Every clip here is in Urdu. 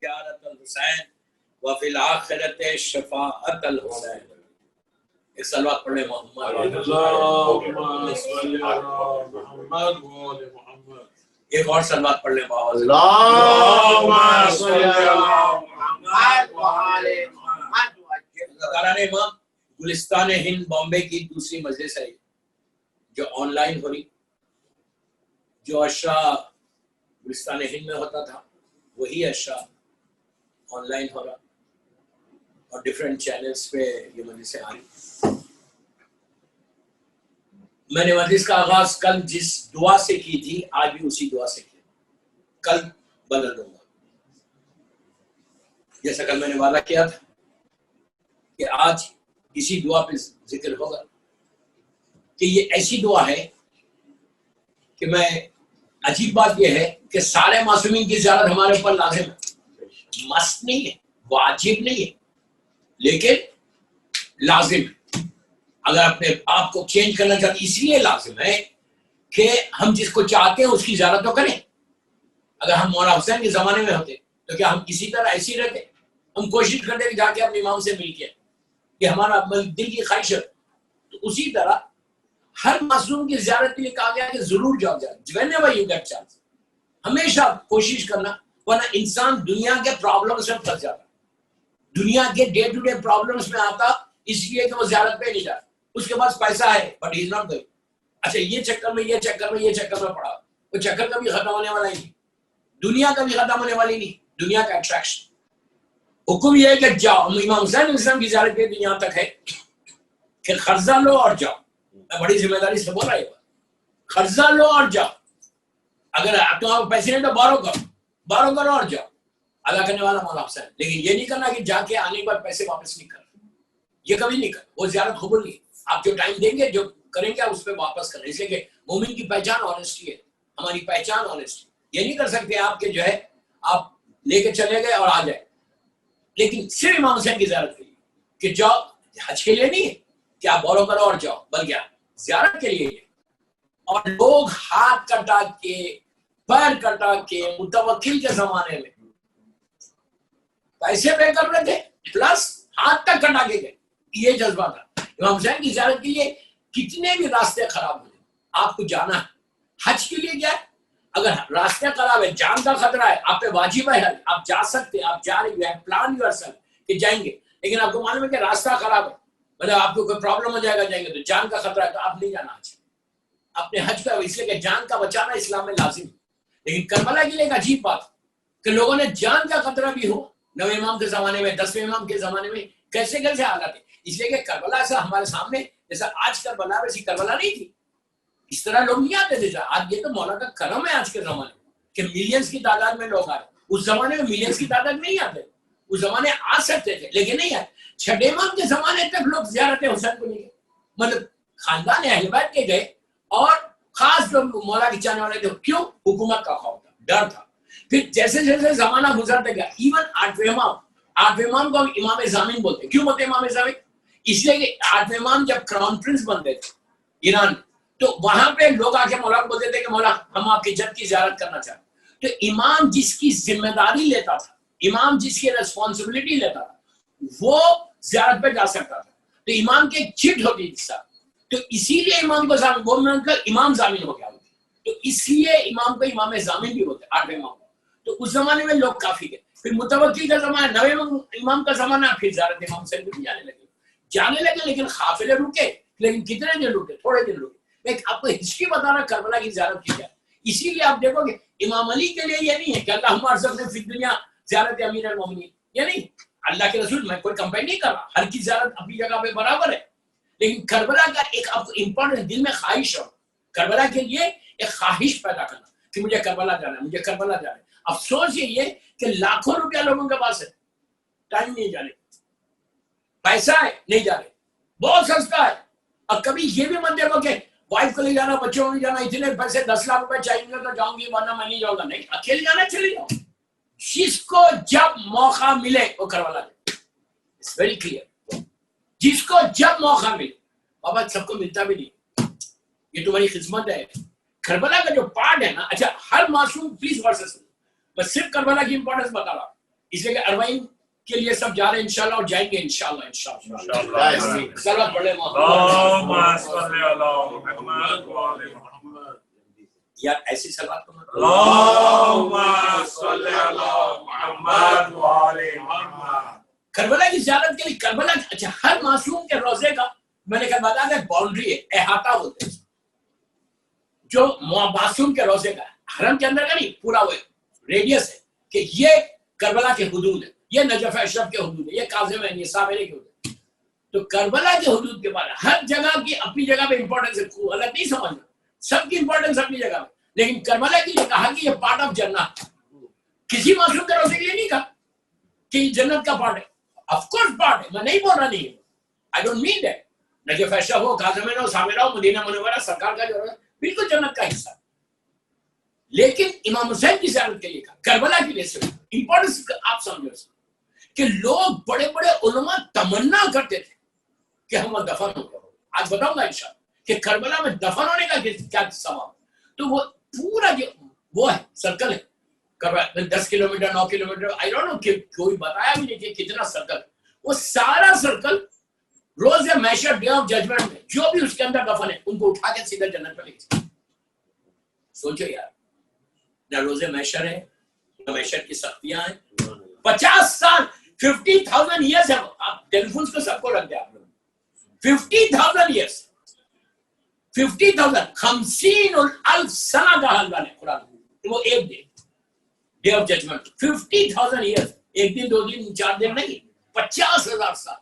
زیارت الحسین وفی الآخرت شفاعت الحسین. ایک صلوات پڑھیں محمد. اللہم صلی علی محمد و آل محمد. ایک اور صلوات پڑھ لیں باؤ. اللہم صلی علی محمد و آل محمد. اللہ تعالیٰ نے امام گلستان ہند بامبے کی دوسری مجلس ہے جو آن لائن ہو رہی، جو عشاء گلستان ہند میں ہوتا تھا وہی عشاء آن لائن ہو رہا اور ڈفرینٹ چینلز پہ یہ مجلسیں آ رہی. میں نے مجلس کا آغاز کل جس دعا سے کی تھی آج بھی اسی دعا سے کیا، کل بدل دوں گا. جیسا کل میں نے وعدہ کیا تھا کہ آج اسی دعا پہ ذکر ہوگا کہ یہ ایسی دعا ہے کہ میں عجیب بات یہ ہے کہ سارے معصومین کی زیارت ہمارے اوپر لازم ہے، مست نہیں ہے، واجب نہیں ہے، لیکن لازم ہے. اگر اپنے آپ کو چینج کرنا چاہتے اس لیے لازم ہے کہ ہم جس کو چاہتے ہیں اس کی زیارت تو کریں. اگر ہم مولانا حسین کے زمانے میں ہوتے تو کیا ہم اسی طرح ایسے ہی رہتے؟ ہم کوشش کرتے کہ جا کے اپنے امام سے مل کے کہ ہمارا دل کی خواہش ہے. تو اسی طرح ہر معصوم کی زیارت کے لیے کہا گیا کہ ضرور جاؤ whenever you get chance. ہمیشہ کوشش کرنا، ورنہ انسان دنیا کے پرابلمس میں پھنس جاتا، دنیا کے ڈے ٹو ڈے پرابلمس میں آتا اس لیے کہ وہ زیارت پہ نہیں جاتا. اس کے پاس پیسہ ہے but he is not going. اچھا یہ چکر میں پڑا، وہ چکر کبھی ختم ہونے والا ہی نہیں، دنیا کبھی ختم ہونے والی نہیں، دنیا کا اٹریکشن. حکم یہ ہے کہ جاؤ. امام حسین علیہ السلام کی زیارت کے دنیا تک ہے کہ قرضہ لو اور جاؤ. میں بڑی ذمہ داری سے بول رہا ہوں، قرضہ لو اور جاؤ. اگر تمہارے پیسے نہیں تو بارو کرو اور جاؤ. ادا کرنے والا مولا حسین. لیکن یہ نہیں کرنا کہ جا کے آنے کے بعد پیسے واپس نہیں کرنا، یہ کبھی نہیں کرنا. وہ زیارت قبول نہیں. آپ جو ٹائم دیں گے جو کریں گے اس پہ واپس کریں. اس لیے کہ مومن کی پہچان آنیسٹی ہے، ہماری پہچان آنیسٹی. یہ نہیں کر سکتے آپ کے جو ہے آپ لے کے چلے گئے اور آ جائے. لیکن صرف امام حسین کی زیارت کے لیے کہ جاؤ، حج کے لیے نہیں ہے کہ آپ بورو کرو اور جاؤ، بلکہ زیارت کے لیے. اور لوگ ہاتھ کٹا کے پیر کٹا کے متوکل کے زمانے میں پیسے پے کر رہے تھے پلس ہاتھ تک کٹا کے گئے. یہ جذبہ تھا. امام حسین کی زیارت کے لیے کتنے بھی راستے خراب ہو جائیں آپ کو جانا ہے. حج کے لیے کیا ہے؟ اگر راستے خراب ہے، جان کا خطرہ ہے، آپ پہ واجب ہے حج، آپ جا سکتے ہیں، آپ جا رہے ہیں، پلان یور سیلف کہ جائیں گے. لیکن آپ کو معلوم ہے کہ راستہ خراب ہے، مطلب آپ کو کوئی پرابلم ہو جائے گا جائیں گے تو جان کا خطرہ ہے، تو آپ نہیں جانا حج. اپنے حج کا اس لیے کہ جان کا بچانا اسلام میں لازم ہے. لیکن کربلا کے لیے ایک عجیب بات کہ لوگوں نے جان کا خطرہ بھی ہو 9ویں امام کے زمانے میں 10ویں امام کے زمانے میں کیسے حالات ہے. اس لیے کہ کربلا ایسا ہمارے سامنے جیسا آج کربلا ویسی کربلا نہیں تھی. اس طرح لوگ نہیں آتے تھے. آج یہ تو مولا کا کرم ہے آج کے زمانے میں کہ ملینز کی تعداد میں لوگ آئے. اس زمانے میں ملینز کی تعداد میں نہیں آتے. اس زمانے آ سکتے تھے لیکن نہیں آئے. 6 امام کے زمانے تک لوگ زیارت حسین کو نہیں گئے. مطلب خاندان اہل بیت کے گئے اور خاص جو مولا کے چاہنے والے تھے. کیوں؟ حکومت کا خوف تھا، ڈر تھا. پھر جیسے جیسے زمانہ گزرتے گیا ایون 8ویں امام کو ہم امام ضامن بولتے. کیوں بولتے امام ضامن؟ اس لیے کہ 8ویں امام جب کراؤن پرنس بنتے تھے ایران تو وہاں پہ لوگ آ کے مولا کو بولتے تھے کہ مولا ہم آپ کی جد کی زیارت کرنا چاہتے. تو امام جس کی ذمہ داری لیتا تھا، امام جس کی ریسپانسبلٹی لیتا تھا وہ زیارت پہ جا سکتا تھا. تو امام کی ایک چٹ ہوتی تھی سر. تو اسی لیے امام کو امام ضامن ہو گیا. تو اس لیے امام کو امام ضامن بھی بولتے 8ویں امام. تو اس زمانے میں لوگ کافی گئے. پھر متوکل کا زمانہ 9ویں امام کا زمانہ، پھر زیارت امام حسین بھی جانے لگے لیکن قافلے رکے. لیکن کتنے دن رکے؟ تھوڑے دن رکے. میں آپ کو ہسٹری بتا رہا کربلا کی زیارت کی جائے. اسی لیے آپ دیکھو گے امام علی کے لیے یہ نہیں ہے کہ اللہ ہمارے سب نے فی دنیا زیارت امیر المومنین، یہ نہیں. اللہ کے رسول، میں کوئی کمپیئر نہیں کر رہا، ہر کی زیارت اپنی جگہ پہ برابر ہے. لیکن کربلا کا ایک آپ کو امپورٹنٹ دل میں خواہش ہو، کربلا کے لیے ایک خواہش پیدا کرنا کہ مجھے کربلا جانا ہے، مجھے کربلا جانا ہے. افسوس یہ ہے کہ لاکھوں روپیہ لوگوں کے پاس ہے، ٹائم نہیں جانے، پیسہ ہے نہیں جا رہے، بہت سستا ہے. اور کبھی یہ بھی مت دیکھو کہ وائف کو لے جانا، بچوں کو لے جانا، اتنے پیسے 10 لاکھ روپے چاہیے تو جاؤں گی ورنہ میں نہیں جاؤں گا. نہیں، اکیلے جانا چلے جاؤ. جس کو جب موقع ملے وہ کربلا جائے. It's very clear. جس کو جب موقع ملے، بابا سب کو ملتا بھی نہیں، یہ تمہاری خدمت ہے. کربلا کا جو پارٹ ہے نا، اچھا ہر معصوم پلیز ورسز، بس صرف کربلا کی امپورٹنس بتا رہا. اس لیے کہ اربعین کے لیے سب جا رہے ہیں انشاءاللہ اور جائیں گے انشاءاللہ انشاءاللہ. سلام پڑھے اللهم صل على محمد وعلى محمد. یار ایسی سلوات کو مت اللهم صل على محمد وعلى محمد. کربلا کی زیارت کے لیے کربلا اچھا ہر معصوم کے روزے کا میں نے کہا بتا دیں باؤنڈری ہے احاطہ ہوتے ہیں جو معصوم کے روزے کا حرم کے اندر کا نہیں پورا وہ ریڈیس ہے کہ یہ کربلا کے حدود ہے یہ نجف اشرف کے حدود ہے یہ کاظم ہے یہ سامرے کے حدود ہے تو کربلا کے حدود کے بارے ہر جگہ کی اپنی جگہ پہ امپورٹنس ہے غلط نہیں سمجھنا سب کی امپورٹنس اپنی جگہ پہ لیکن کربلا کی یہ کہا کہ یہ پارٹ آف جنت کسی معصوم کے روزے کے لیے نہیں کہا کہ یہ جنت کا پارٹ ہے آف کورس پارٹ ہے میں نہیں بول رہا نہیں I don't mean that Najaf Ashraf ہو کاظم ہو سامرہ ہو مدینہ منورہ سرکار کا جو ہے بالکل جنت کا حصہ لیکن امام حسین کی زیارت کے لیے کہا کربلا کے لیے صرف امپورٹنس آپ سمجھو کہ لوگ بڑے بڑے علماء تمنا کرتے تھے کہ ہم دفن ہو گئے آج بتاؤں گا انشاءاللہ کہ کربلا میں دفن ہونے کا کیا ثواب تو وہ پورا جو وہ ہے سرکل ہے Karbala 10 kilometre 9 kilometre I don't know کہ کوئی بتایا بھی نہیں کہ کتنا سرکل وہ سارا سرکل روز محشر ڈے آف ججمنٹ میں جو بھی اس کے اندر دفن ہے ان کو اٹھا کے سیدھا جنت میں لے جائے سوچو یار نہ روز محشر ہے نہ محشر کی سختیاں ہیں 50 سال 50,000 ایئرس ہے آپ ٹیلیفونز کو سب کو رکھ دیں آپ لوگ 50,000 ایئرس 50,000 50,000 سنہ کا حال ہے قرآن وہ ایک ڈے آف ججمنٹ 50,000 ایئرس ایک دن 2 دن 4 دن نہیں 50,000 سال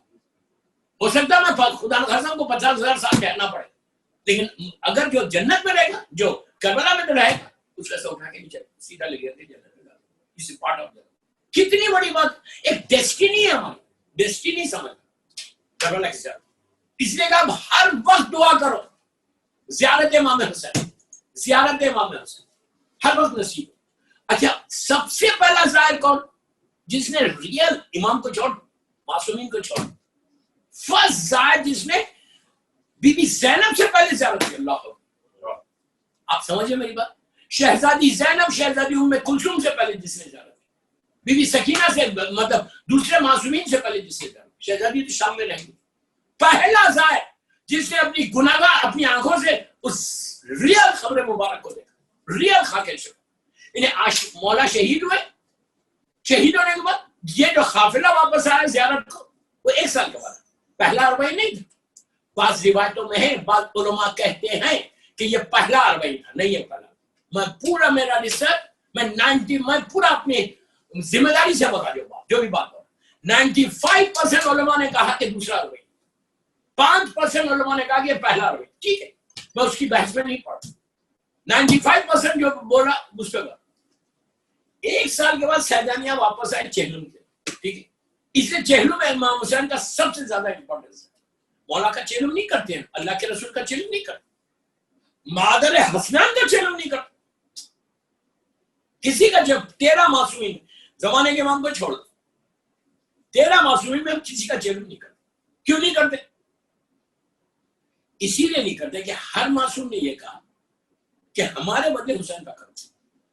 ہو سکتا ہے میں خدا نخواستہ کو 50,000 سال کہنا پڑے لیکن اگر جو جنت میں رہے گا جو کربلا میں رہے گا اس کا سو اٹھا کے نیچے سیدھا لے گیا جنت میں اس پارٹ آف کتنی بڑی بات ایک ڈیسٹینی ہے ہماری ڈیسٹینی سمجھ کربلا کے ساتھ اس لیے کہ آپ ہر وقت دعا کرو زیارت امام حسین زیارت امام حسین ہر وقت نصیب اچھا سب سے پہلا زائر کون جس نے ریئل امام کو چھوڑ معصومین کو چھوڑ فرسٹ زائر جس نے بی بی زینب سے پہلے زیارت کی اللہ آپ سمجھے میری بات شہزادی زینب شہزادی ام کلثوم سے پہلے جس نے زیارت کی بی بی سکینہ سے مطلب دوسرے معصومین سے پہلے جس نے زیارت کی شہزادی تو شام میں رہیں گی پہلا زائر جس نے اپنی گناہگار اپنی آنکھوں سے اس ریئل خبر مبارک کو دیکھا ریئل خاکے شکر انہیں مولا شہید ہوئے شہید ہونے کے بعد یہ جو قافلہ واپس آیا زیارت کو وہ 1 سال کے بعد پہلا اربعین نہیں تھا بعض روایتوں میں ہے بعض علماء کہتے ہیں کہ یہ پہلا اربعین تھا نہیں ہے پہلا میں پورا میرا ریسرچ میں پورا اپنی ذمہ داری سے بتا دوں جو بھی بات ہو 95% علماء نے کہا کہ دوسرا اربعین 5% علماء نے کہا کہ یہ پہلا اربعین ٹھیک ہے میں اس کی بحث میں نہیں پڑھتا 95% جو بولا اس پہ 1 سال کے بعد سیدانیہ واپس آئے چہلم کے ٹھیک ہے اس لیے چہلم میں امام حسین کا سب سے زیادہ امپورٹنس ہے مولا کا چہلم نہیں کرتے ہیں اللہ کے رسول کا چہلم نہیں کرتے مادر حسنان کا چہلم نہیں کرتے کسی کا جب 13 معصومین زمانے کے امام کو چھوڑ 13 معصومین میں ہم کسی کا چہلم نہیں کرتے کیوں نہیں کرتے اسی لیے نہیں کرتے کہ ہر معصوم نے یہ کہا کہ ہمارے بدلے حسین کا کرو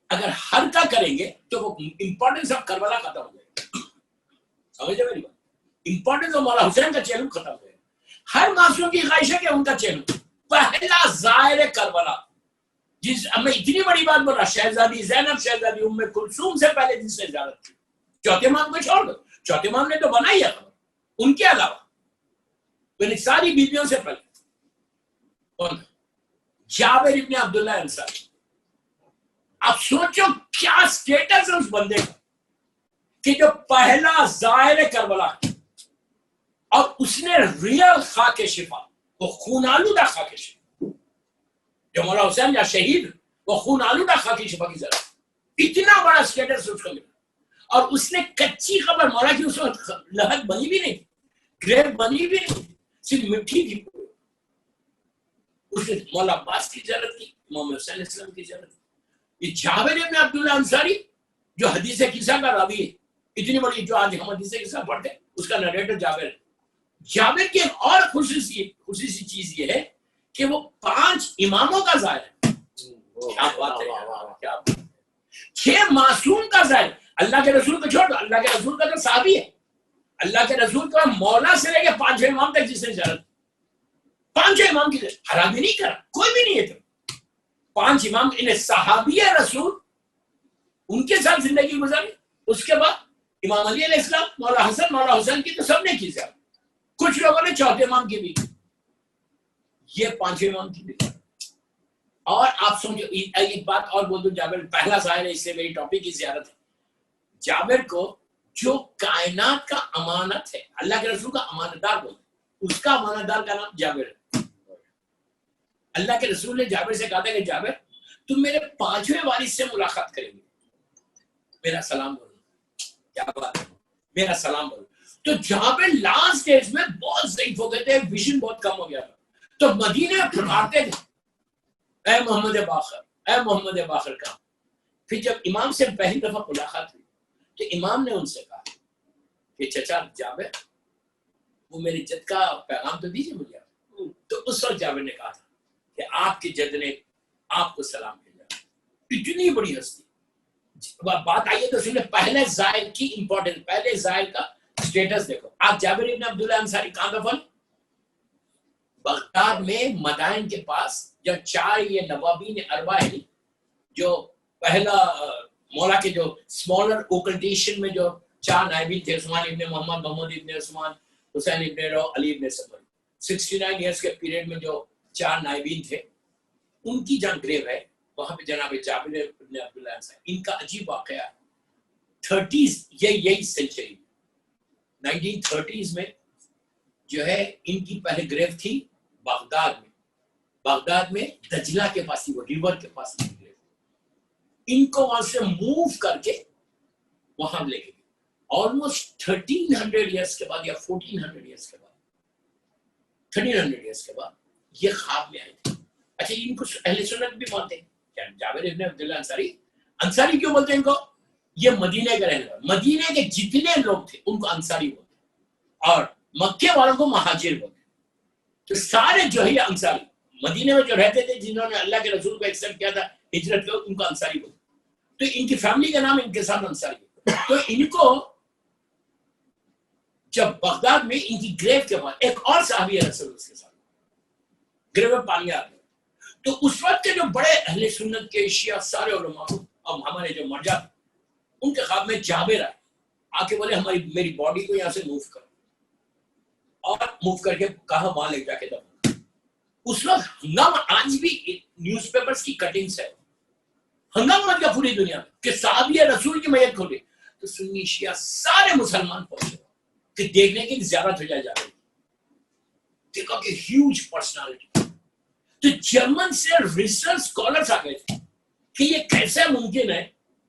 اگر ہر کا کریں گے تو وہ امپورٹنس آف کربلا ختم ہو جائے گا سمجھے میری بات امپورٹنس آف مولا حسین کا چہلم ختم ہو جائے گا ہر معصوم کی خواہش ہے کہ ان کا چہلم پہلا زائر کربلا جس میں اتنی بڑی بات بول رہا شہزادی زینب شہزادی ام کلثوم سے پہلے جس نے زیارت کی چوتھے امام کو چھوڑ دو چوتھے امام نے تو بنائی ہے خبر ان کے علاوہ یعنی ساری بیویوں سے پہلے کون جابر ابن عبداللہ انصاری اب سوچو کیا سٹیٹس ہے اس بندے کا کہ جو پہلا زائر کربلا اور اس نے ریئل خاک شفا وہ خون آلودہ خاک شفا جو مولا حسین یا شہید وہ خون آلودہ خاک شفا کی ضرورت اتنا بڑا سٹیٹس اس کو ملا اور اس نے کچی خبر مولا کی اس وقت لہد بنی بھی نہیں گریب بنی بھی نہیں صرف مٹھی تھی اس نے مولا عباس کی زیارت کی امام حسین علیہ السلام کی زیارت کی یہ جابر ابن عبداللہ انصاری جو حدیث قصہ کا راوی ہے اتنی بڑی جو آج ہم حدیث قصہ پڑھتے ہیں اس کا نریٹر جابر ہے جابر کی ایک اور خصوصی چیز یہ ہے کہ وہ 5 اماموں کا زائر ہے کیا بات ہے 6 معصوم کا زائر اللہ کے رسول کو چھوڑ دو, اللہ کے رسول کا تو صحابی ہے, اللہ کے رسول کا مولا سے لے کے 5 امام تک جس نے زیارت, 5 امام کی حرام نہیں کرا, کوئی بھی نہیں ہے. تو 5 امام انہیں صحابی رسول ان کے ساتھ زندگی گزاری. اس کے بعد امام علی علیہ السلام, مولا حسن, مولا حسین کی تو سب نے کی زیارت, کچھ لوگوں نے 4 امام کی بھی, یہ 5 امام کی بھی. اور آپ سمجھو ایک بات اور بول دوں, جابر پہلا ظاہر ہے, اس سے میری ٹاپک کی زیارت ہے. جابر کو جو کائنات کا امانت ہے, اللہ کے رسول کا امانت دار بولتے, اس کا امانت دار کا نام جابر ہے. اللہ کے رسول نے جابر سے کہا تھا کہ جابر تم میرے 5ویں والد سے ملاقات کریں گے, میرا سلام بولو. کیا بات ہے, میرا سلام بولو. تو جابر لاسٹ ڈیز میں بہت ضعیف ہو گئے تھے, ویژن بہت کم ہو گیا تھا, تو مدینے میں پکارتے تھے اے محمد باقر, اے محمد باقر کا. پھر جب امام سے پہلی دفعہ ملاقات ہوئی تو امام نے ان سے کہا کہ چچا جابر وہ میری جد کا پیغام تو دیجیے مجھے. تو اس وقت جابر نے کہا تھا کہ آپ کے جد نے آپ کو سلام بھیجا. اتنی بڑی ہستی. بات آئیے تو سنیں پہلے زائر کی امپورٹنس, پہلے زائر کا اسٹیٹس دیکھو. آپ جابر ابن عبداللہ انصاری کہاں دفن؟ بغداد میں مدائن کے پاس. جو 4 یہ نوابین اربع ہیں, جو پہلا مولا کے جو اسمالر اوکلٹیشن میں جو 4 نائبین تھے, عثمان ابن محمد, محمد ابن عثمان, حسین ابن رو, علی ابن صبر, 69 ایئرس کے پیریڈ میں جو 4 نائبین تھے, ان کی جہاں گریو ہے وہاں پہ جناب جابر ابن عبداللہ انصاری. ان کا عجیب واقعہ 30s, یہی سینچری 1930s میں جو ہے ان کی پہلے گریو تھی بغداد میں. بغداد میں دجلہ کے پاس ہی, وہ ریور کے پاس ہی گریو. ان کو وہاں سے موو کر کے وہاں لے گئے. آلموسٹ 1300 ایئرس کے بعد یا 1400 ایئرس کے بعد, 1300 ایئرس کے بعد یہ خواب میں آئے تھے. اچھا ان کو اہل سنت بھی مانتے ہیں کیا جابر ابن عبداللہ انصاری؟ انصاری کیوں بولتے ہیں ان کو؟ یہ مدینے کے رہنے والے, مدینے کے جتنے لوگ تھے ان کو انصاری بولتے, اور مکے والوں کو مہاجر بولتے. تو سارے جو ہے انصاری مدینے میں جو رہتے تھے, جنہوں نے اللہ کے رسول کو ایکسپٹ کیا تھا, ہجرت کیا, ان کو انصاری بولتے. تو ان کی فیملی کا نام ان کے ساتھ انصاری. تو ان کو جب بغداد میں ان کی گریو کے بعد ایک اور صحابی ہے رسول اس کے ساتھ گریو میں پانی آ گیا. تو اس وقت کے جو بڑے اہل سنت کے شیعہ سارے علماء, اب ہمارے جو مرجع ان کے خواب میں جابر آئے, آ کے بولے میری باڈی کو یہاں سے موو کرو, اور موو کر کے کہاں وہاں لے جا کے دفن. اس وقت ہنگامہ, آج بھی نیوز پیپرز کی کٹنگز ہے, ہنگامہ مچ گیا پوری دنیا میں کہ صحابی رسول کی میت کھولے. تو سنی شیعہ سارے مسلمان پہنچے کہ دیکھنے کی زیارت ہو جائے جا رہی. دیکھا کہ ہیوج پرسنالٹی. تو جرمن سے ریسرچ اسکالرز آ گئے تھے کہ یہ کیسے ممکن ہے,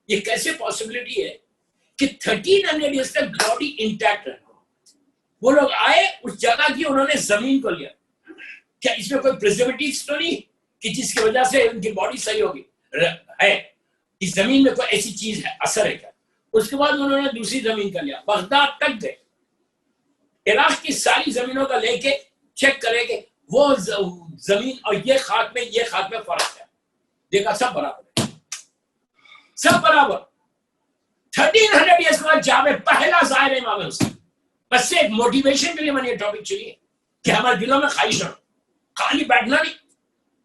یہ کیسے پاسبلٹی ہے کہ 1300 ایئرس تک باڈی انٹیکٹ رہے. وہ لوگ آئے اس جگہ کی, انہوں نے زمین کو لیا, کیا اس میں کوئی پریزرویٹیوز تو نہیں کہ جس کی وجہ سے ان کی باڈی صحیح ہوگی ہے, اس زمین میں کوئی ایسی چیز ہے, اثر ہے کیا. اس کے بعد انہوں نے دوسری زمین کا لیا, بغداد تک گئے, عراق کی ساری زمینوں کا لے کے چیک کرے کہ وہ زمین اور یہ خاک میں فرق ہے. دیکھا سب برابر ہے, سب برابر. 1300 ایئرس کے بعد جابر پہلا ظاہر امام حسین. بس سے ایک موٹیویشن کے لیے میں نے یہ ٹاپک چنی ہے کہ ہمارے دلوں میں خواہش ہو, خالی بیٹھنا نہیں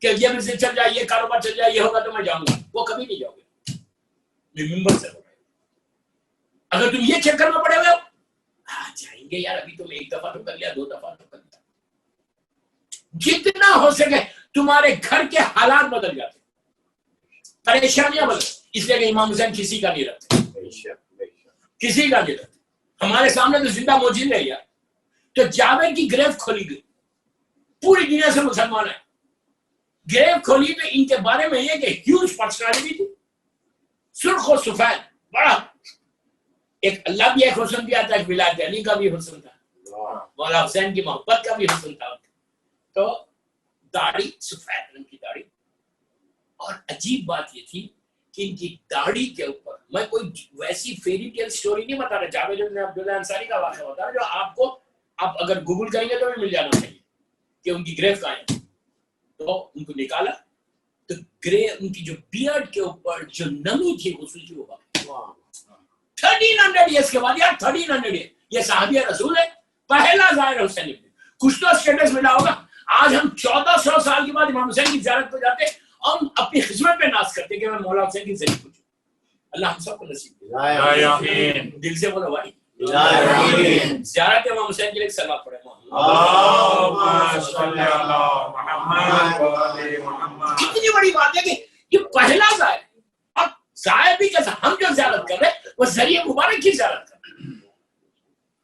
کہ یہ بزنس چل جائے, یہ کاروبار چل جائے, یہ ہوگا تو میں جاؤں گا. وہ کبھی نہیں جاؤ گے, ممبر سے ہوگا. اگر تم یہ چیک کرنا پڑے گا جائیں گے یار, ابھی تم 1 دفعہ تو کر لیا, 2 دفعہ تو کر لیا. جتنا ہو سکے تمہارے گھر کے حالات بدل جاتے, پریشانیاں بدل. اس لیے کہ امام حسین کسی کا نہیں رکھتے, کسی کا نہیں رکھتے. ہمارے سامنے تو زندہ موجود ہے یار. تو جابر کی گریو کھولی گئی, پوری دنیا سے مسلمان ہیں. گریو کھولی تو ان کے بارے میں یہ کہ ہیوج پرسنالٹی تھی, سرخ و سفید, بڑا. ایک اللہ بھی ایک حسن دیا تھا, ایک ولایت علی کا بھی حسن تھا, مولا حسین کی محبت کا بھی حسن تھا. تو داڑھی, سفید رنگ کی داڑھی. اور عجیب بات یہ تھی کہ ان کی داڑھی کے اوپر, میں کوئی ویسی فیری ٹیل سٹوری نہیں بتا رہا, جابر بن عبداللہ انصاری کا واقعہ بتا رہا جو آپ کو, آپ اگر گوگل کریں گے تو بھی مل جانا چاہیے کہ ان کی گریو کہاں ہے. تو ان کو نکالا تو ان کی جو بیئرڈ کے اوپر جو نمی تھی غسل کی, وہ 1300 ایئرس کے بعد یار 1300 ایئر یہ صحابی رسول ہے پہلا زائر حسین ابن کچھ تو اسٹیٹس ملا ہوگا. آج ہم 1400 سال کے بعد امام حسین کی زیارت پہ جاتے اور ہم اپنی خدمت پہ ناز کرتے کہ میں مولا حسین کی ذریعہ پوچھوں. اللہ ہم سب کو نصیب آمین. دل سے بولو بھائی آمین. زیارت امام حسین کے لیے سلام پڑھے. اللهم صل على محمد وآل محمد. کتنی بڑی بات ہے کہ یہ پہلا زائر اور زائر بھی کیسا ہم جو زیارت کر رہے ہیں وہ ذریعہ مبارک کی زیارت کر رہے ہیں.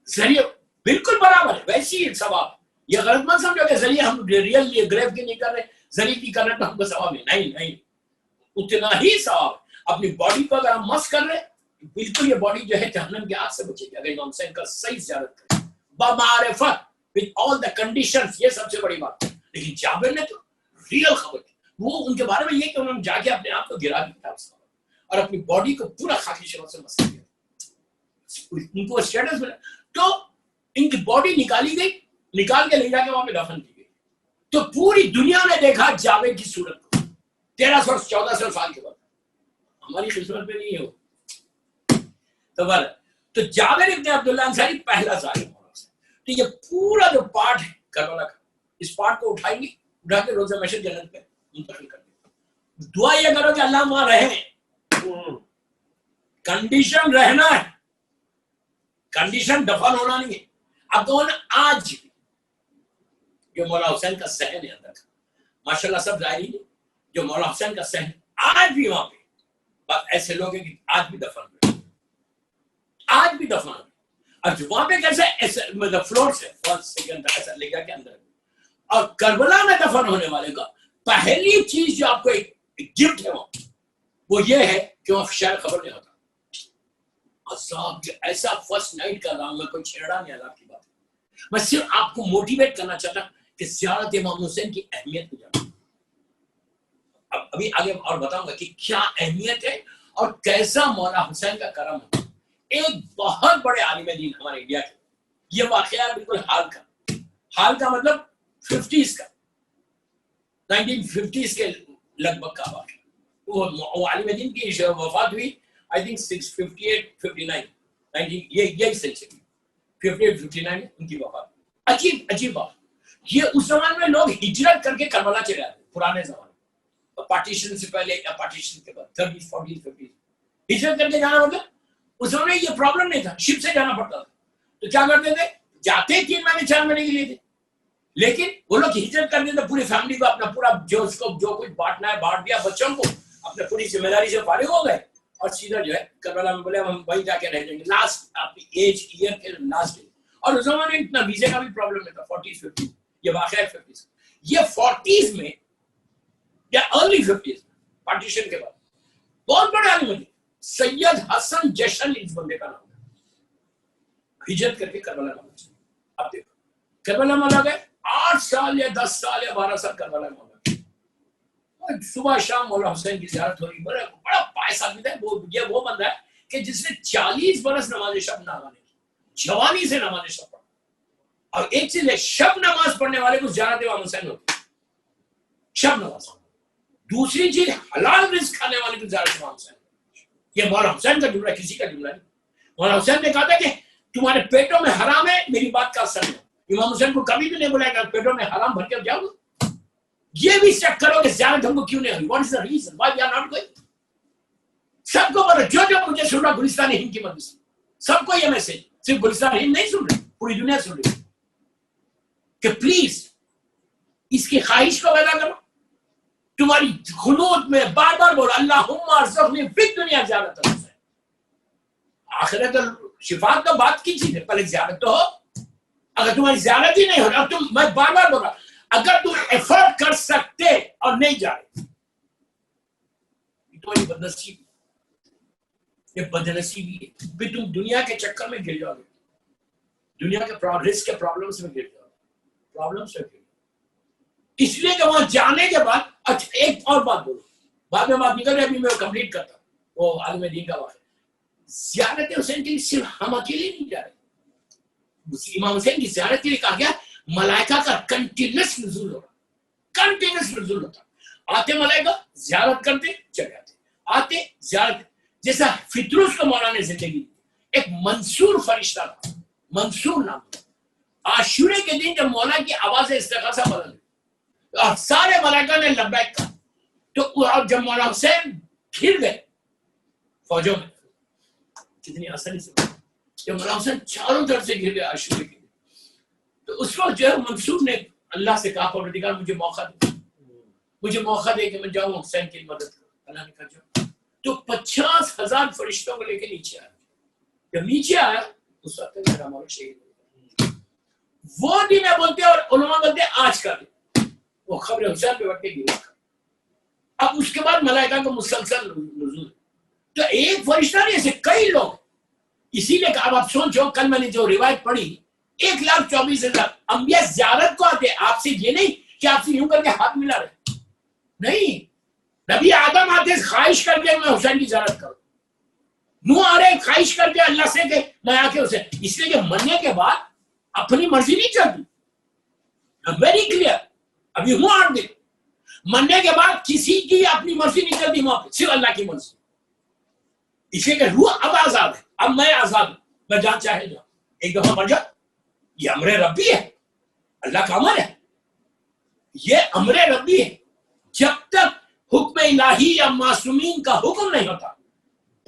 ذریعہ بالکل برابر ہے ویسی ہی ثواب. یہ غلط مت سمجھو کہ ذریعہ ہم ریئل یہ گریو کی نہیں کر رہے ذریعہ کی کر رہے تو ہم کو ثواب ہے. نہیں اتنا ہی ثواب. اپنی باڈی کو اگر ہم مس کر رہے بالکل یہ باڈی جو ہے جہنم کی آگ سے بچے گی اگر امام حسین کا صحیح زیارت کرے بمعرفت with all the conditions. یہ سب سے بڑی بات ہے. لیکن جابر نے تو ریئل خبر دی. وہ ان کے بارے میں یہ کہ انہوں نے جا کے اپنے آپ کو گرا دیا اور اپنی باڈی کو پورا خاکی شرح سے مس کیا. ان کو اسٹیٹس ملا تو ان کی باڈی نکالی گئی نکال کے لے جا کے وہاں پہ دفن کی گئی. تو پوری دنیا نے دیکھا جابر کی صورت کو 1300-1400 سال کے بعد. ہماری خدمت میں نہیں ہے تو جابر ابن عبداللہ انصاری پہلا زائر. تو یہ پورا جو پارٹ ہے کربلا کا اس پارٹ کو اٹھائیں گے اٹھا کے روزہ محشر جنت پہ منتقل کر دیں. دعا یہ کرو کہ اللہ وہاں رہیں. کنڈیشن رہنا ہے کنڈیشن دفن ہونا نہیں ہے. اب تو آج جو مولا حسین کا صحن ہے اندر کا ماشاءاللہ سب ظاہری ہے جو مولا حسین کا صحن آج بھی وہاں پہ بس ایسے لوگ ہیں کہ آج بھی دفن آج بھی دفن. اب وہاں پہ کیسے ایسے مطلب فلور سے فرسٹ سیکنڈ ایسا لے گا کے اندر. اور کربلا میں دفن ہونے والے کا پہلی چیز جو آپ کو ایک گفٹ ہے وہ یہ ہے کہ وہاں شاید خبر نہیں ہوتا. عذاب ایسا فرسٹ نائٹ کا رہا میں کوئی چھیڑا نہیں عذاب کی بات. میں صرف آپ کو موٹیویٹ کرنا چاہتا کہ زیارت امام حسین کی اہمیت کو جانو. اب ابھی آگے اور بتاؤں گا کہ کیا اہمیت ہے اور کیسا مولا حسین کا کرم ہے. ایک بہت بڑے عالم دین ہمارے انڈیا کے یہ واقعہ ہے بالکل حال کا مطلب 50s کا 1950s کے لگ بھگ کا واقعہ. وہ عالم دین کی وفات ہوئی I think 658-59 یہی صحیح سے 58-59 ان کی وفات. عجیب بات یہ اس زمانے میں لوگ ہجرت کر کے کربلا چلے آتے پرانے زمانے پارٹیشن سے پہلے یا پارٹیشن کے بعد 30s 40s 50s ہجرت کر کے جانا مطلب اس زمانے یہ پرابلم نہیں تھا شپ سے جانا پڑتا تھا. تو کیا کرتے تھے جاتے 3 مہینے 4 مہینے کے لیے تھے لیکن وہ لوگ ہجرت کرتے تھے پوری فیملی کو اپنا پورا جو اس کو جو کچھ بانٹنا ہے بانٹ دیا بچوں کو اپنے پوری ذمہ داری سے فارغ ہو گئے اور سیدھا جو ہے کربلا میں بولے ہم وہیں جا کے رہ جائیں گے لاسٹ اپنی ایج ایئر کے لاسٹ. اور اس زمانے میں اتنا ویزے کا بھی پرابلم نہیں تھا 40s 50s یہ واقعہ ہے 50s یہ 40s میں یا ارلی 50s پارٹیشن کے بعد بہت بڑے عالم تھے سید حسن جشن اس بندے کا نام ہے ہجرت کر کے کربلا میں پہنچے. اب دیکھو کربلا میں لگے 8 سال یا 10 سال یا 12 سال کربلا میں لگے. صبح شام مولا حسین کی زیارت ہو رہی بڑا پائس آدمی تھا. یہ وہ بندہ ہے کہ جس نے 40 برس نماز شب نہ ادا کی جوانی سے نماز شب پڑھا. اور ایک چیز ہے شب نماز پڑھنے والے کو زیارت امام حسین ہوتی شب نماز. دوسری چیز حلال رزق کھانے والے کو زیارت امام حسین. یہ مولا حسین کا جملہ کسی کا جملہ نہیں. مولا حسین نے کہا تھا کہ تمہارے پیٹوں میں حرام ہے میری بات کا اثر نہیں. امام حسین کو کبھی بھی نہیں بولا کہ پیٹوں میں حرام بھر کے جاؤ. یہ بھی چیک کرو کہ زیارت ہم کو کیوں نہیں ہوئی. What is the reason why we are not going. سب کو بولو جو مجھے سن رہا گلستان ہند کی مدد سے سب کو یہ میسج صرف گلستان ہند نہیں سن رہی پوری دنیا سن رہی کہ پلیز اس کی خواہش کو پیدا کرو. تمہاری خنوت میں بار بار بولو اللہم ارزقنی فی الدنیا زیارت حسین. آخرت شفاعت تو بات کی چیز ہے پہلے زیارت تو ہو. اگر تمہاری زیارت ہی نہیں ہو رہا اب تم میں بار بار بول رہا اگر تم ایفرٹ کر سکتے اور نہیں جا رہے تمہاری بدنصیبی یہ بدنصیبی ہے بھی تم دنیا کے چکر میں گر جاؤ گے. دنیا کے رزق کے پرابلمس میں گر جاؤ گے پرابلمس میں گر جاؤ. اس لیے کہ وہاں جانے کے بعد اچھا ایک اور بات بولو بعد میں بات نکل رہی ابھی میں کمپلیٹ کرتا ہوں وہ عالم دین کا واقعہ. زیارت حسین کے لیے صرف ہم اکیلے نہیں جا رہے. امام حسین کی زیارت کے لیے کہا گیا ملائکہ کا کنٹینیوس نزول ہوتا. آتے ملائکہ زیارت کرتے چلے آتے زیارت جیسا فطروس کو مولا نے زندگی دی ایک منصور فرشتہ تھا, منصور نام. عاشورے کے دن جب مولا کی آواز استغاثہ بدل اور سارے ملائکہ نے لبیک کہا, تو جب مولا حسین گھر گئے فوجوں میں, کتنی آسانی سے جب مولا حسین چاروں طرف سے گھر گئے عاشورے کے دن, تو اس وقت جو ہے منصور نے اللہ سے کہا پروردگار مجھے موقع دے, مجھے موقع دے کہ میں جاؤں حسین کی مدد کروں. اللہ نے کہا جاؤ. تو 50,000 فرشتوں کو لے کے نیچے آیا. جب نیچے آیا اس وقت میرا مولا شہید ہو گیا. وہ دن ہے بولتے اور علماء بولتے آج کا دن, وہ خبر حسین پہ وقت گرا. اب اس کے بعد ملائکہ کا مسلسل نزول. تو ایک فرشتہ نہیں, ایسے کئی لوگ. اسی لیے کہ اب آپ سوچو, کل میں نے جو روایت پڑھی 1,24,000 انبیاء زیارت کو آتے. آپ سے یہ نہیں کہ آپ سے یوں کر کے ہاتھ ملا رہے, نہیں. نبی آدم آتے خواہش کر کے میں حسین کی زیارت کروں. نوح آ رہے خواہش کر کے اللہ سے کہ میں آ کے حسین, اس لیے کہ مرنے کے بعد اپنی مرضی نہیں چلتی. Very clear. ابھی ہوں 8 دن مرنے کے بعد کسی کی اپنی مرضی نہیں چلتی وہاں پہ, صرف اللہ کی مرضی. اس لیے کہ روح اب آزاد ہے, اب میں آزاد ہوں, میں جہاں چاہے جاؤں. ایک دفعہ مر جاؤ, یہ امر ربی ہے, اللہ کا امر ہے, یہ امر ربی ہے. جب تک حکم الہی یا معصومین کا حکم نہیں ہوتا,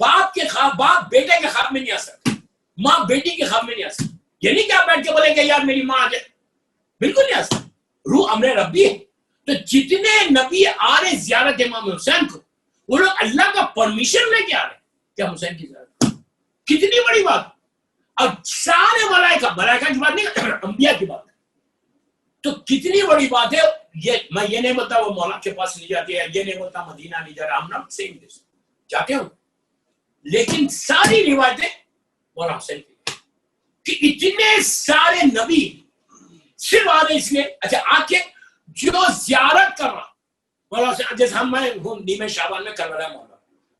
باپ کے خواب باپ بیٹے کے خواب میں نہیں آ سکتا, ماں بیٹی کے خواب میں نہیں آ سکتی. یہ نہیں کہ آپ بیٹھ کے بولیں کہ یار میری ماں آ جائے, بالکل نہیں آ سکتی. روح امر ربی ہے. تو جتنے نبی آ رہے زیارت امام حسین کو, وہ لوگ اللہ کا پرمیشن لے کے آ رہے کہ ہم حسین کی زیارت. کتنی بڑی بات. اور سارے ملائکہ کی بات نہیں, انبیاء کی بات. تو کتنی بڑی بات ہے. یہ میں یہ نہیں بولتا وہ مولا کے پاس نہیں جاتی ہے, یہ نہیں بولتا مدینہ نہیں جا رہا, ہم نام سیم دس جاتے ہوں, لیکن ساری روایتیں مولا حسین کی کہ اتنے سارے نبی صرف آ رہے اس لیے. اچھا آ کے جو زیارت کر رہا مولا حسین, جیسے ہم میں ہوں نیمہ شعبان میں کربلا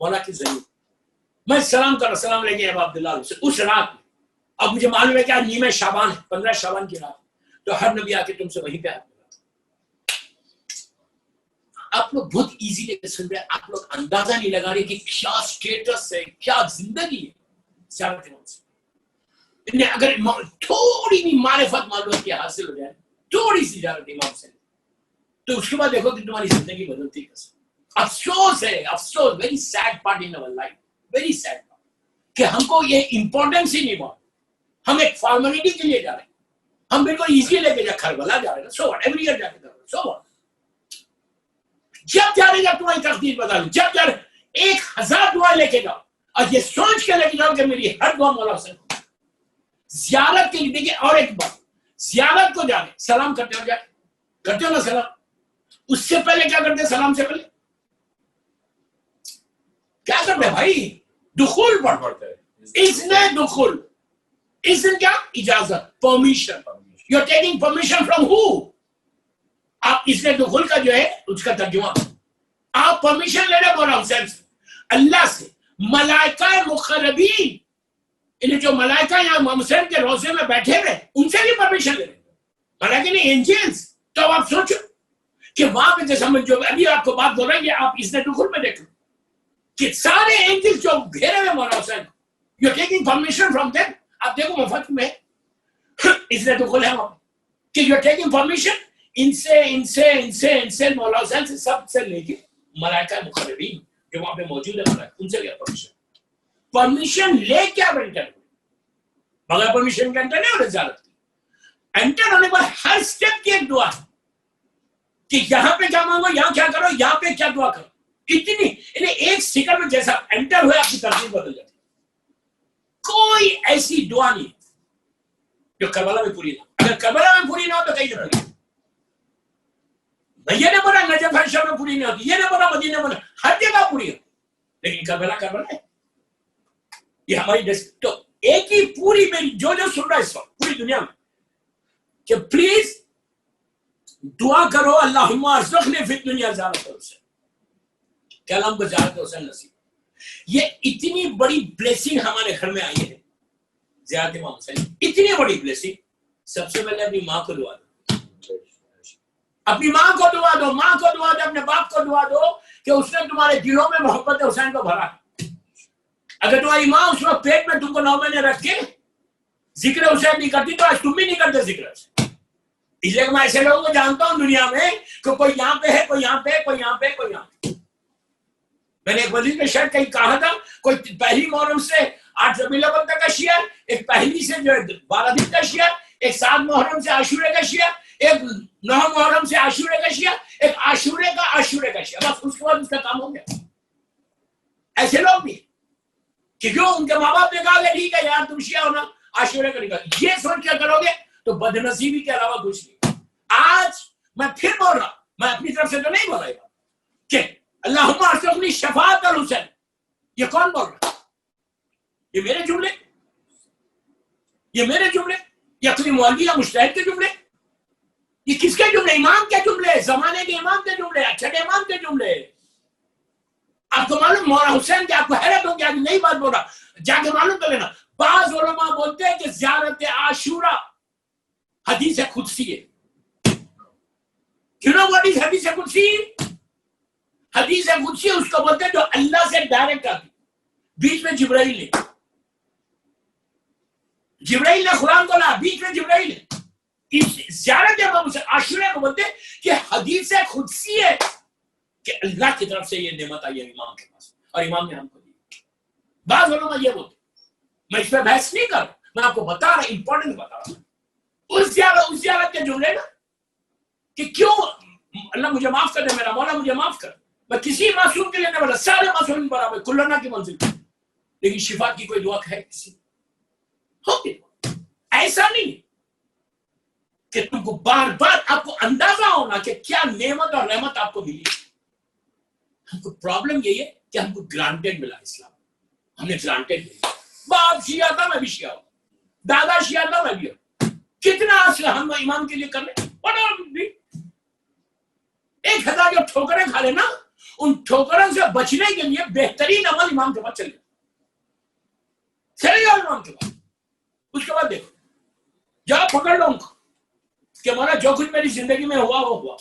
مولا کی ضرور میں سلام کر رہا, السلام علیکم ابا عبداللہ اس رات میں. اب مجھے معلوم ہے کہ آج نیمہ شعبان ہے, 15 شعبان کی رات, تو ہر نبی آ کے تم سے وہیں پہ آتا. آپ لوگ بہت ایزیلی سن رہے ہیں, آپ لوگ اندازہ نہیں لگا رہے کہ کیا سٹیٹس ہے, کیا زندگی ہے زیارت امام سے. اگر تھوڑی بھی معرفت معلومات کی حاصل ہو جائے, تھوڑی سی زیارت امام سے, تو اس کے بعد دیکھو کہ تمہاری زندگی بدلتی کیسے. افسوس ہے, افسوس, very sad part in our life, very sad part, کہ ہم کو یہ امپورٹنس ہی نہیں ہوا. ہم ایک فارمیلٹی کے لیے جا رہے ہیں, ہم بالکل ایزی لے کے جا کربلا جا رہے ہیں, سو واٹ, ایوری ایئر جا کے کربلا, سو واٹ. جب جا رہے جب تمہاری تقدیر بدل, جب جا رہے 1000 دعا لے کے جاؤ, اور یہ سوچ کے لے کے جاؤ کہ میری ہر دعا مولا حسین کو. زیارت کے لیے دیکھیے, اور ایک بات, زیارت کو جانے سلام کرتے ہو, جائے کرتے ہو نا سلام, اس سے پہلے کیا کرتے ہیں, سلام سے پہلے کیا کرتے ہیں بھائی, دخول پڑھتے ہیں. اذن دخول, اذن کیا, اجازت, permission. You are taking permission from who. آپ اس نے دخول کا جو ہے اس کا ترجمہ, آپ پرمیشن لے رہے مولا حسین سے, اللہ سے. ملائکہ مقربین, انہیں جو ملائکہ یہاں امام حسین کے روضے میں بیٹھے ہوئے ان سے بھی پرمیشن لے رہے, ملائکہ نہیں, اینجلز. تو آپ سوچو کہ وہاں پہ جیسے ہم جو ابھی آپ کو بات بول رہے ہیں, یہ آپ اس نے دخول میں دیکھو کہ سارے اینجلز جو گھیرے ہوئے مولا Hussain, you are taking permission from them. آپ دیکھو مفت میں اس نے دخول ہے وہاں کہ یو آر ٹیکنگ پرمیشن ان سے مولا حسین سے, سب سے لے کے ملائکہ مقربین جو وہاں پہ موجود ہے, ملائکہ ان سے لیا پرمیشن لے کے آپ انٹر ہوئے. بغیر پرمیشن کا انٹر نہیں ہونے زیارت کی. انٹر ہونے پر ہر سٹیپ کی ایک دعا ہے کہ یہاں پہ کیا مانگو, یہاں کیا کرو, یہاں پہ کیا دعا کرو. اتنی ایک سیکنڈ میں جیسا انٹر ہوئے آپ کی ترتیب بدل جاتی. کوئی ایسی دعا نہیں جو کربلا میں پوری نہ, اگر کربلا میں پوری نہ ہو تو کہیں نہ پوری. یہ نہیں بولا نجف شہر میں پوری نہیں ہوتی, یہ نہیں بولا مدینہ میں, ہر جگہ پوری ہوتی, لیکن کربلا ہے. یہ ہماری تو ایک ہی پوری میری جو سن رہا ہے اس وقت پوری دنیا میں کہ پلیز دعا کرو, اللہم ارزقنی فی الدنیا زیارت حسین, کہ اللہ ہم کو زیارت حسین نصیب. یہ اتنی بڑی بلیسنگ ہمارے گھر میں آئی ہے زیارت امام حسین, اتنی بڑی بلیسنگ. سب سے پہلے اپنی ماں کو دعا دو, اپنی ماں کو دعا دو, ماں کو دعا دو, اپنے باپ کو دعا دو کہ اس نے تمہارے دلوں میں محبت حسین کو بھرا. اگر تمہاری ماں اس وقت پیٹ میں تم کو 9 مہینے رکھ کے ذکر حسین نہیں کرتی تو آج تم بھی نہیں کرتے ذکر حسین. اس لیے کہ میں ایسے لوگوں کو جانتا ہوں دنیا میں کہ کوئی یہاں پہ ہے، کوئی یہاں پہ، کوئی یہاں پہ، کوئی یہاں پہ. میں نے ایک وزیر میں شاید کہیں کہا تھا، کوئی پہلی محرم سے 8 ربیع الاول تک کا شیعہ، ایک پہلی سے جو 12 دن کا شیعہ، ایک 7 محرم سے عاشورے کا شیعہ، ایک 9 محرم سے عاشورے کا شیعہ، ایک عاشورے کا شیعہ. بس اس کے بعد اس کا کام ہو گیا. ایسے لوگ بھی کہ جو ان کے ماں باپ نے کہا کہ ٹھیک ہے یار تم شیعہ ہونا، عاشورے کا نکال، یہ سوچ کیا کرو گے تو بدنصیبی کے علاوہ کچھ نہیں. آج میں پھر بول رہا، میں اپنی طرف سے تو نہیں بول رہا کہ اللہم ارزقنی شفاعت الحسین. یہ کون بول رہا؟ یہ میرے جملے، یہ میرے جملے، یہ اپنی مولوی یا مجتہد کے جملے، یہ کس کے جملے؟ امام کے جملے، زمانے کے امام کے جملے، اچھے امام کے جملے. آپ کو معلوم مولانا حسین کہ آپ کو حیرت ہوگی، آج نئی بات بول رہا، جا کے معلوم کر لینا. بعض علماء بولتے ہیں کہ زیارت عاشورہ حدیث قدسی ہے. You know what is حدیث قدسی؟ حدیث قدسی اس کو بولتے ہیں جو اللہ سے ڈائریکٹ آتی، بیچ میں جبرائیل ہے. جبرائیل نے قرآن کو لا، بیچ میں جبرائیل ہے. زیارت عاشورہ کو بولتے ہیں کہ حدیث قدسی ہے کہ اللہ کی طرف سے یہ نعمت آئی ہے امام کے پاس اور امام نے ہم کو دی. بعض علماء یہ بولتے، میں اس پہ بحث نہیں کر رہا، میں آپ کو بتا رہا، امپورٹنٹ بتا رہا ہوں. اس زیارت کے جملے نا کہ کیوں اللہ مجھے معاف کر دے، میرا مولا مجھے معاف کر. میں کسی معصوم کے لیے نہیں بولا، سارے معصوم برابر، کلنا کی منزل، لیکن شفا کی کوئی دعا ہے کسی ہوگی. ایسا نہیں کہ تم کو بار بار آپ کو اندازہ ہونا کہ کیا نعمت اور رحمت آپ کو ملی. ہم کو پرابلم یہی ہے کہ ہم کو گرانٹیڈ ملا اسلام، ہم نے گرانٹیڈ ملا. باپ شیعہ تھا میں بھی شیعہ ہوں، دادا شیعہ تھا میں بھی ہوں. کتنا ہم امام کے لیے کر لیں، 1000 جو ٹھوکریں کھا لینا، ان ٹھوکروں سے بچنے کے لیے بہترین عمل امام کے پاس چلے جاؤ امام کے پاس. اس کے بعد دیکھو، جاؤ پکڑ لو ان کو کہ مولا جو کچھ میری زندگی میں ہوا وہ ہوا،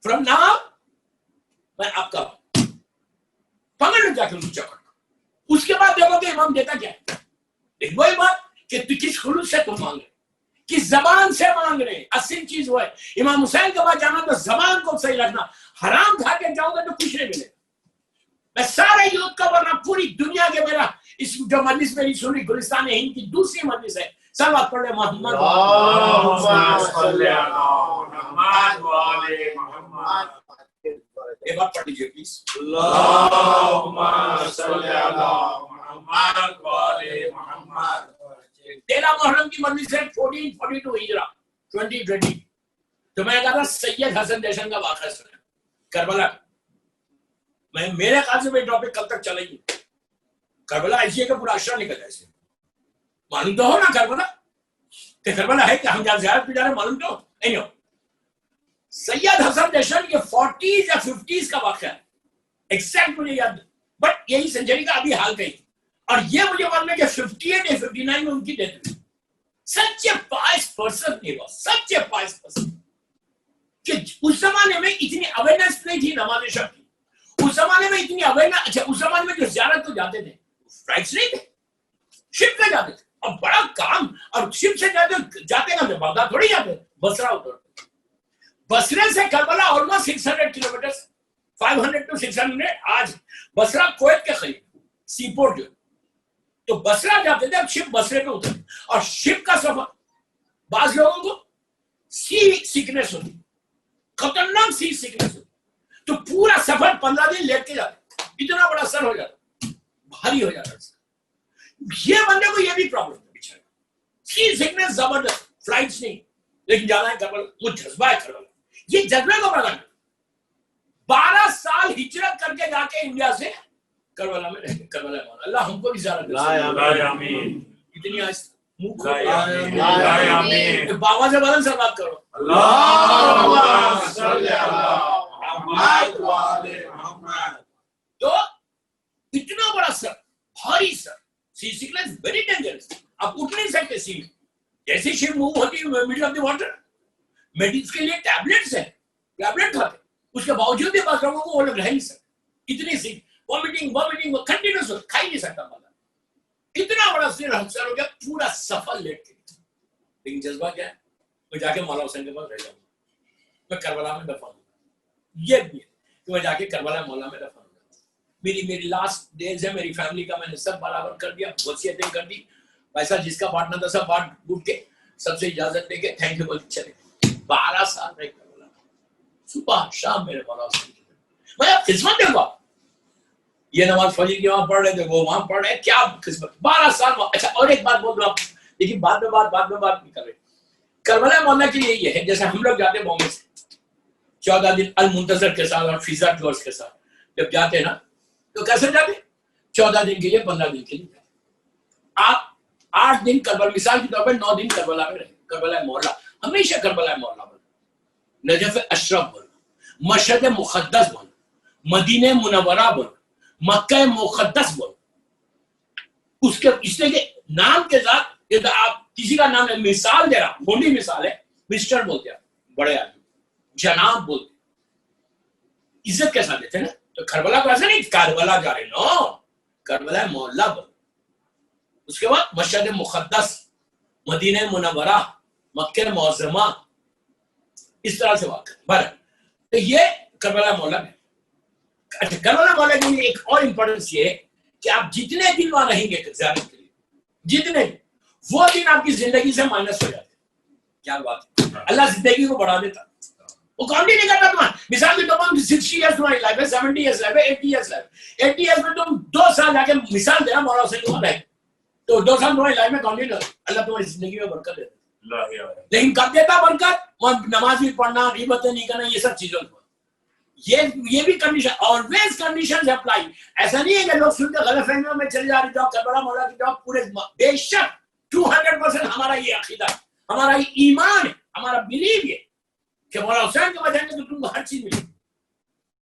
فرام ناؤ میں آپ کا پکڑ لو، جا کے ان کو چکر. اس کے بعد دیکھو کہ امام دیتا کیا ہے. ایک وہی بات کہ کس خلوص سے تم مانگ رہے، کس زبان سے مانگ رہے. اصل چیز وہ ہے. امام حسین کے پاس جانا تو زبان کو صحیح رکھنا. حرام کھا کے جاؤ گے تو کچھ نہیں ملے. میں سارے یوتھ کا ورنہ پوری دنیا کے میرا اس جو مجلس میری سنی گلستان ہند کی دوسری مجلس ہے، سب آپ پڑھ رہے محمد ایک بار پڑھ لیجیے پلیز. اللہم صلی علی محمد و آل محمد. 13 محرم کی مجلس ہے 1442 ہجرہ 2020. تو میں کہا تھا سید حسن جیشن کا واقعہ سنا کربلا. میں میرے خیال سے ٹاپک کل تک چلے گی. کربلا ایسی ہے کہ پورا اشرا نکل جائے. معلوم تو ہو نا کربلا کہ کربلا ہے کہ ہم جہاں زیارت پہ جا رہے ہیں، معلوم تو نہیں ہو. سید حسن جیشن یہ 40s یا 50s کا واقعہ ہے، ایگزیکٹ مجھے یاد، بٹ یہی سنچری کا ابھی حال کہیں. اور یہ مجھے معلوم ہے کہ 58 یا 59 میں ان کی ڈیتھ ہوئی. سچ اے پائس پرسن نہیں ہوا، سچ اے پائس پرسن. کہ اس زمانے میں اتنی اویئرنیس نہیں تھی نماز شب کی. اس زمانے میں اتنی اویئرنیس، اچھا اس زمانے میں جو زیارت کو جاتے تھے فلائٹس نہیں تھے، شپ پہ جاتے تھے. اور بڑا کام، اور شپ سے جاتے نہ تھے، بغداد تھوڑی جاتے، بصرہ اترتے. بصرے سے کربلا آلموسٹ 600 کلومیٹر، 500 to 600. آج بصرہ کویت کے قریب سی پورٹ جو، تو بصرہ جاتے تھے، اب شپ بصرے پہ اترتے. اور شپ کا سفر بعض لوگوں کو سی سیکنس ہوتی، خطرناک سی سیکنس ہوتی، تو پورا سفر 15 دن لیٹ کے جاتے. اتنا بڑا سر ہو جاتا، بھاری ہو جاتا. یہ بندے کو یہ بھی پرابلم ہے بیچارے. سی سیکنس زبردست، فلائٹس نہیں، لیکن جانا ہے کربلا. وہ جذبہ ہے کربلا. یہ جذبے کو بڑھانا. 12 سال ہجرت کر کے جا کے انڈیا سے کربلا میں رہے. کربلا مولا اللہ ہم کو بھی زیارت دے. آمین. اتنی آج منہ کھول آمین. بابا سے بدن سے بات کرو. اللہم صلی علی محمد و آل محمد. تو اتنا بڑا سر، بھاری سر، سی سیکنس ویری ڈینجرس. آپ اٹھ نہیں سکتے سی میں. جیسے شپ موو ہوتی ہے middle of the water, medics کے لیے ٹیبلٹس ہیں، ٹیبلٹ کھاتے، اس کے باوجود بھی بعض لوگوں کو وہ لوگ رہ نہیں سکتے. اتنی سی وامٹنگ کنٹینیوس، کھا ہی نہیں سکتا بندہ. اتنا بڑا سر ہمسر ہو گیا پورا سفر لیٹ کے. لیکن جذبہ کیا ہے؟ میں جا کے مولا حسین کے پاس رہ جاؤں گا, میں کربلا میں دفن ہوں گا. یہ بھی ہے کہ میں جا کے کربلا مولا میں دفن ہوں گا. میری لاسٹ ڈیز ہے, میری فیملی کا میں نے سب برابر کر دیا, وصیتیں کر دی, پیسہ جس کا بانٹنا تھا سب بانٹ بوٹ کے سب سے اجازت لے کے تھینک یو بول کے چلے. 12 سال رہے کربلا, صبح شام میرے مولا حسین کی میں اب خدمت دوں گا. یہ نماز فجر کی وہاں پڑھ رہے تھے, وہ وہاں پڑھ رہے ہیں, کیا قسمت. 12 سال. اچھا اور ایک بات بول دوں آپ, لیکن بعد میں بات نہیں کر رہے. کربلا مولا کے لیے یہ ہے جیسے ہم لوگ جاتے ہیں بامبے سے 14 دن المنتظر کے ساتھ اور فیزا ٹورس کے ساتھ جب جاتے ہیں نا تو کیسے جاتے ہیں؟ 14 دن کے لیے 15 دن کے لیے. آپ 8 دن کربلا, مثال کے طور پر 9 دن کربلا میں رہے. کربلا مولا ہمیشہ کربلا مولا بنا, نجف اشرف بنا, مشہد مقدس بنا, مدینہ منورہ بنا, مکہ مقدس بنا. اس کے اس لیے کہ نام کے ساتھ یہ آپ کسی کا نام ہے, مثال دے رہا, بولی مثال ہے, مسٹر بولتے ہیں بڑے آدمی, جناب بولتے, عزت کے ساتھ دیتے ہیں نا. تو کربلا کو ایسا نہیں کربلا جا رہے, نو, کربلا مولا بول. اس کے بعد مشہد مقدس, مدینہ منورہ, مکہ معظمہ, اس طرح سے بات کریں. بہرحال تو یہ کربلا مولا ہے. اچھا کربلا مولا کے لیے ایک اور امپورٹنس یہ ہے کہ آپ جتنے دن وہاں رہیں گے زیارت کے لیے, جتنے دن, وہ دن آپ کی زندگی سے مائنس ہو جاتے ہیں. کیا بات ہے, اللہ زندگی کو بڑھا دیتا, وہ کاؤنٹ ہی نہیں کرتا تمہارا. مثال کے طور پر 60 ایئرس تمہاری لائف ہے, 70 ایئرس لائف ہے, 80 ایئرس لائف ہے. 80 ایئرس میں تم 2 سال جا کے مثال دینا مولا حسین کو رہے تو 2 سال تمہاری لائف میں کاؤنٹ نہیں کرتا. اللہ تمہاری زندگی میں برکت دیتا, لیکن کب دیتا برکت؟ نماز بھی پڑھنا, غیبتیں نہیں کرنا, یہ سب چیزوں کو. یہ بھی کنڈیشن, آلویز کنڈیشنز اپلائی. ایسا نہیں ہے کہ لوگ سنتے غلط فہمیوں میں چلے جا رہے جاؤ کربلا مولا کی جاؤ پورے. بے شک 200% ہمارا یہ عقیدہ ہے, ہمارا یہ ایمان ہے, ہمارا بلیو یہ کہ مولا حسین کے وجہ سے تو تم کو ہر چیز ملے,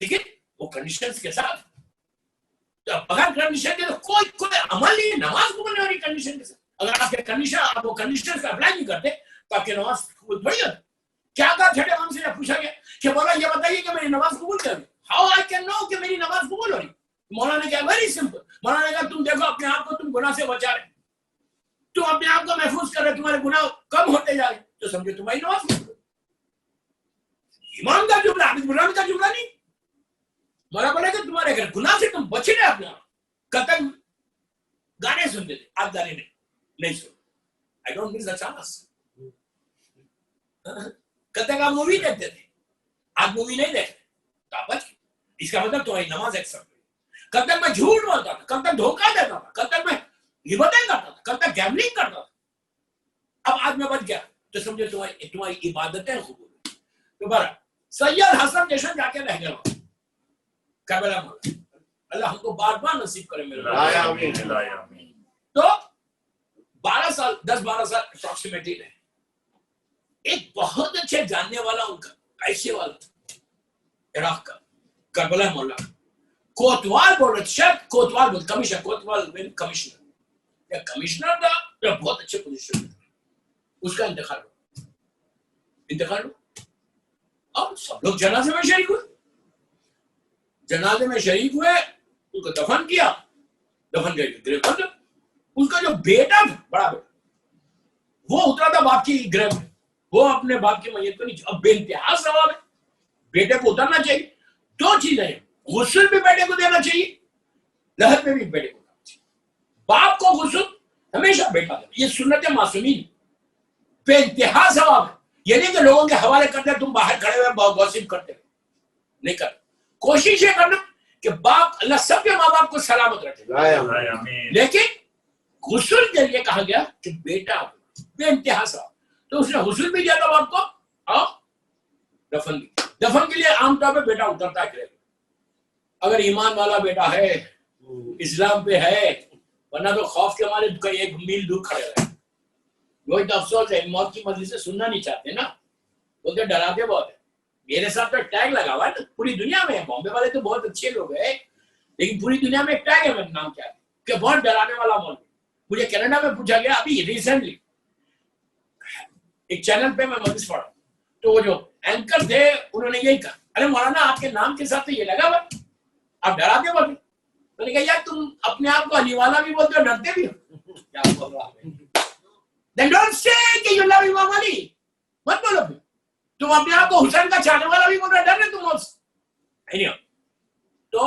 لیکن وہ کنڈیشنز کے ساتھ. بغیر کنڈیشن کے تو کوئی عمل نہیں ہے. نماز قبول نہیں ہو رہی کنڈیشن کے ساتھ. اگر آپ کے کنڈیشن, آپ وہ کنڈیشن کو اپلائی نہیں کرتے تو آپ کی نماز قبول تھوڑی ہوتی. کیا کہا چھٹے امام سے جب پوچھا گیا کہ مولا یہ بتائیے کہ میری نماز قبول کر رہی, ہاؤ آئی کین نو کہ میری نماز قبول ہو رہی. مولا نے کہا ویری سمپل. مولا نے کہا تم دیکھو اپنے آپ کو, تم گناہ سے بچا رہے, تم اپنے آپ کو محفوظ کر رہے, تمہارے گناہ کم ہوتے جا رہے, تو سمجھو تمہاری نماز قبول. امام کا جملہ, حافظ برہانی کا جملہ نہیں. مولا بولے کہ تمہارے گھر گناہ سے تم بچ رہے اپنے آپ. کب تک گانے سنتے تھے, آپ گانے نہیں سنتے. I don't miss the chance. کب تک آپ مووی دیکھتے تھے, آپ مووی نہیں دیکھتے تو آپ بچ. اس کا مطلب تمہاری نماز ایکسپٹ ہوئی. کب تک میں جھوٹ بولتا تھا, کب تک دھوکہ دیتا تھا, کب تک میں غیبتیں کرتا تھا, کب تک گیملنگ کرتا تھا. اب آج میں بچ گیا تو سمجھو تمہاری عبادتیں قبول ہوئی. دوبارہ سید حسن جشن جا کے رہ گیا کربلا مولا. اللہ ہم کو بار بار نصیب کرے میرے. تو 12 سال 10-12 سال اپروکسیمیٹلی رہے. ایک بہت اچھے جاننے والا ان کا پیشے والا تھا عراق کا, کربلا مولا کوتوال بول رہے, شاید کوتوال بول, کمشنر, کوتوال کمشنر یا کمشنر تھا یا بہت اچھے پوزیشن میں. اس کا انتقال ہوا اور سب لوگ جنازے میں شریک ہوئے. جنازے میں شریک ہوئے, ان کو دفن کیا, دفن کر کے گریو کر دیا. اس کا جو بیٹا تھا, بڑا بیٹا, وہ اترا تھا باپ کی گریو میں, وہ اپنے باپ کی میت کو نہیں. اب بے انتہا ثواب ہے, بیٹے کو اترنا چاہیے. 2 چیزیں ہیں, غسل بھی بیٹے کو دینا چاہیے, لہد میں بھی بیٹے کو دینا چاہیے. باپ کو غسل ہمیشہ بیٹا دینا, یہ سنت معصومین, بے انتہا ثواب ہے. یہ نہیں کہ لوگوں کے حوالے کرتے تم باہر کھڑے ہوئے گوسپ کرتے, نہیں کرتے. کوشش یہ کرنا کہ باپ, اللہ سب کے ماں باپ کو سلامت رکھے, لیکن غسل کے لیے کہا گیا کہ بیٹا بے انتہا ثواب. تو اس نے غسل بھی دیا تھا باپ کو اور دفن بھی. دفن کے لیے عام طور پہ بیٹا اترتا ہے اگر ایمان والا بیٹا ہے, اسلام پہ ہے, ورنہ تو خوف کے مارے کئی 1 میل دور کھڑے رہے. وہی تو افسوس ہے, موت کی مجلس سے سننا نہیں چاہتے نا, بولتے ڈراتے بہت ہے. میرے ساتھ تو ٹیگ لگا ہوا ہے پوری دنیا میں. بامبے والے تو بہت اچھے لوگ ہیں, لیکن پوری دنیا میں ایک ٹیگ ہے, میرا نام کیا ہے کہ بہت ڈرانے والا مولوی. مجھے کینیڈا میں پوچھا گیا ابھی ریسنٹلی, ایک چینل پہ میں مجلس پڑھا, تو وہ جو اینکر تھے انہوں نے یہی کہا, ارے مولانا آپ کے نام کے ساتھ تو یہ لگا ہوا, آپ ڈراتے بہت. میں نے کہا یار تم اپنے آپ کو علی والا بھی بولتے ہو, ڈرتے بھی ہو, کیا بول رہا ہے. Then don't say کہ you love امام علی, مت بولو پھر. تم اپنے آپ کو حسین کا چاہنے والا بھی بول رہے, ڈر رہے تم مجھ سے. تو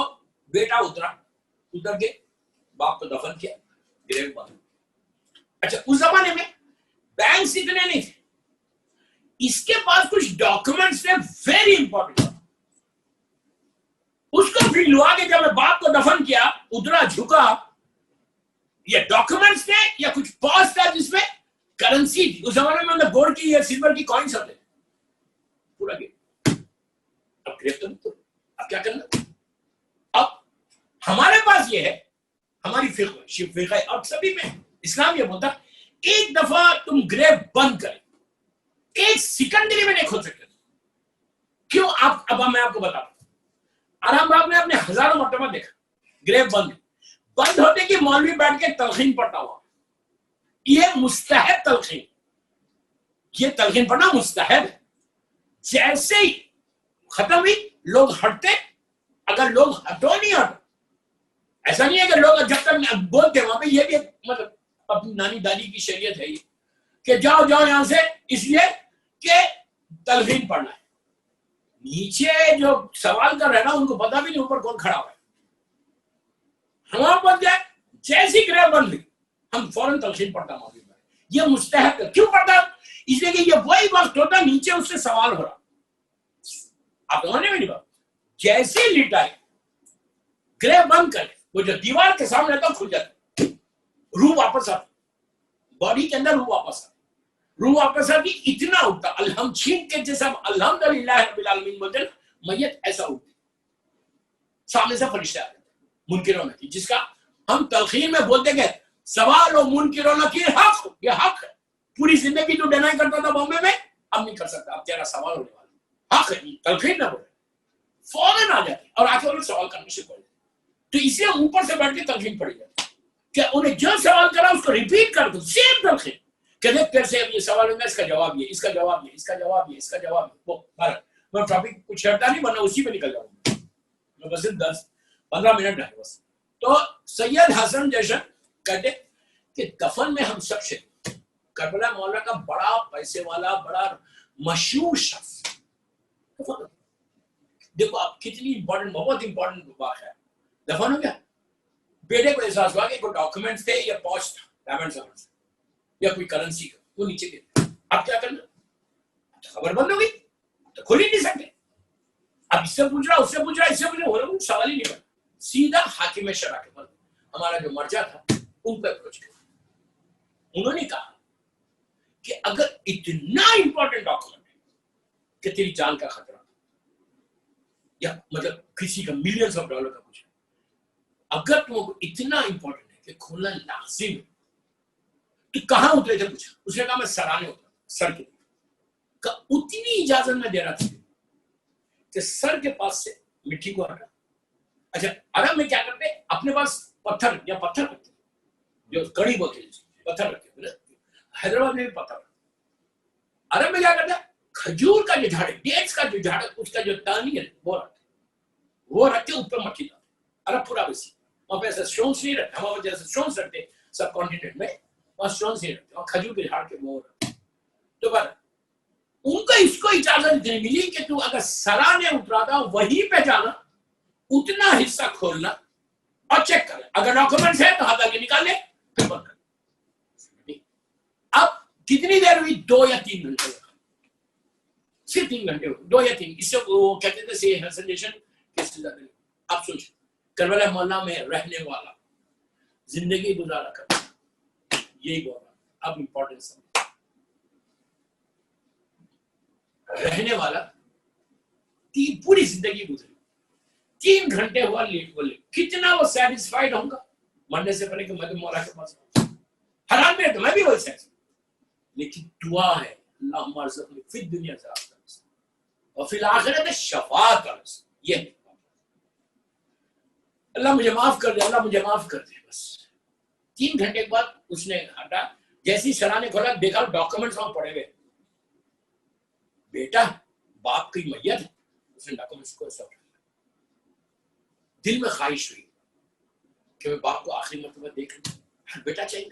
بیٹا اتر کے باپ کو دفن کیا, گریو باندھا. اچھا اس زمانے میں بینکس اتنے نہیں تھے, اس کے پاس کچھ ڈاکومنٹس تھے ویری امپورٹنٹ. اس کو پھر لوا کے جب میں باپ کو دفن کیا, اترا جھکا, یہ ڈاکومنٹس تھے یا کچھ پاس تھا جس میں کرنسی تھی. اس زمانے میں مطلب گولڈ کی یا سلور کی کوائنس ہوتے, پورا گیا. اب گرفتار تو اب کیا کرنا. اب ہمارے پاس یہ ہے, ہماری فقہ اب سبھی میں اسلام یہ بولتا ایک دفعہ تم گریو بند کریں, ایک سیکنڈ کے لیے میں نہیں کھول سکتے. کیوں؟ اب میں آپ کو بتا دوں. آرام باغ میں آپ نے ہزاروں مرتبہ دیکھا گریو بند ہوتے کہ مولوی بیٹھ کے تلقین پڑھتا ہوا. یہ مستحب تلقین, یہ تلقین پڑھنا مستحب ہے. جیسے ہی ختم ہوئی لوگ ہٹتے, اگر لوگ ہٹو نہیں ہٹو, ایسا نہیں ہے کہ لوگ جب تک بولتے وہاں پہ, یہ بھی مطلب اپنی نانی دادی کی شریعت ہے یہ کہ جاؤ یہاں سے, اس لیے کہ تلقین پڑھنا ہے. نیچے جو سوال کر رہے ہیں نا ان کو پتا بھی نہیں اوپر کون کھڑا ہوا ہے. ہم بن جائے جیسی گریو بن گئی ہم فوراً تلقین پڑھتا ہوں. یہ مستحب ہے. کیوں پڑھتا؟ اس لیے کہ یہ وہی وقت ہوتا نیچے اس سے سوال ہو رہا. آپ سمجھنے میں نہیں بات. جیسے لٹائے گریو بند کرے, وہ جو دیوار کے سامنے تو کھل جاتا, روح واپس آتی, باڈی کے اندر روح واپس آتی. روح واپس آتی اتنا اٹھتا, الحمد چھین کے جیسا الحمدللہ رب العالمین بولتے میت ایسا اٹھتی, سامنے سے فرشتہ آتے منکروں کی, جس کا ہم تلقین میں بولتے گئے سوال و منکروں کی حق, یہ حق ہے. پوری زندگی تو ڈینائی کرتا تھا بامبے میں, اب نہیں کر سکتا, اب تیرا سوال ہونے والا, حق ہے. تلقین نہ بولے فوراً آ جاتی اور آ کے انہیں سوال کرنے سے پڑے. تو اس لیے اوپر سے بیٹھ کے تلقین پڑی جاتی کہ انہیں جو سوال کرا اس کو ریپیٹ کر دو, سیم تلقین کہ دیکھ پھر سے یہ سوال ہوگا, اس کا جواب یہ, اس کا جواب یہ, اس کا جواب یہ, اس کا جواب یہ. وہ میں ٹاپک کچھ چھڑتا نہیں ورنہ اسی پہ نکل جاؤں گا, میں بس 10-15 منٹ ہے بس. تو سید حسن جیسن کہتے کہ دفن میں ہم سب سے کربلا مولا کا بڑا پیسے والا بڑا مشہور شخص, دیکھو آپ کتنی امپورٹنٹ, بہت امپورٹنٹ بات ہے. دفن ہو گیا, بیٹے کو احساس ہوا کہ کوئی ڈاکومنٹ تھے یا پوچھ تھا ڈائمنڈ یا کوئی کرنسی کا, وہ نیچے گر. اب کیا کرنا؟ خبر بند ہو گئی تو کھول ہی نہیں سکتے. اب اس سے پوچھ رہا, اس سے پوچھ رہا, اس سے پوچھ رہا, ہو رہا, سوال ہی نہیں بنا. سیدھا حاکم شرع کے پاس ہمارا جو مرجع تھا ان پہ اپروچ کیا. انہوں نے کہا کہ اگر اتنا امپورٹنٹ ڈاکومنٹ ہے کہ تیری جان کا خطرہ یا مطلب کسی کا ملینز آف ڈالر کا کچھ ہے, اگر تم کو اتنا امپورٹنٹ ہے کہ کھولنا لازم ہے, تو کہاں اترے تھے پوچھا. اس نے کہا میں سرانے اترا, سر کے کہ اتنی اجازت میں دے رہا تھا کہ سر کے پاس سے مٹی کو ہٹا. اچھا عرب میں کیا کرتے, اپنے پاس پتھر رکھتے جو کڑی بولتے پتھر رکھتے, حیدرآباد میں بھی پتھر. عرب میں کیا کرتے, کھجور کا جو جھاڑ ہے, ڈیٹس کا جو جھاڑ ہے, اس کا جو ٹہنی ہے وہ رکھ کے اوپر مٹی ڈالتے. عرب پورا ویسی, وہاں پہ ایسا اسٹونس نہیں رکھتے, ہمارے جیسے اسٹونس رکھتے سب کانٹیننٹ میں, وہاں اسٹونس نہیں رکھتے, وہاں کھجور کے جھاڑ کے وہ رکھتے. تو بس ان کو اس کو اجازت نہیں ملی کہ تو اگر سرانے اترا تھا وہیں پہ جانا, اتنا حصہ کھولنا اور چیک کر, اگر ڈاکومنٹس ہے تو ہاتھ آگے نکال لے, پھر بند کر. اب کتنی دیر ہوئی؟ 2 یا 3 گھنٹے, صرف 3 گھنٹے ہوئے, 2 یا 3. اس سے وہ کہتے تھے سی حسنیشن کس سے زیادہ. اب سوچ, کربلا مولا میں رہنے والا زندگی گزارا کرتا, یہی بول رہا. اب امپورٹنس رہنے والا پوری زندگی گزری, 3 گھنٹے ہوا لیٹ بولے, کتنا وہ سیٹسفائیڈ ہوں گا مرنے سے پہلے کہ میں تو مولا کے پاس حرام میں تو میں بھی وہی سیٹسفائیڈ. لیکن دعا ہے اللہم ارزقنی فی الدنیا حسنۃ وفی الآخرۃ شفاعۃ. یہ اللہ مجھے معاف کر دے, اللہ مجھے معاف کر دے. بس 3 گھنٹے کے بعد اس نے ہٹا, جیسی سرانے کھولا دیکھا ڈاکومنٹس وہاں پڑے ہوئے. بیٹا باپ کی میت ہے, اس نے ڈاکومنٹس کو ایسا اٹھایا. دل میں خواہش ہوئی کہ میں باپ کو آخری مرتبہ دیکھ لوں. بیٹا چاہیے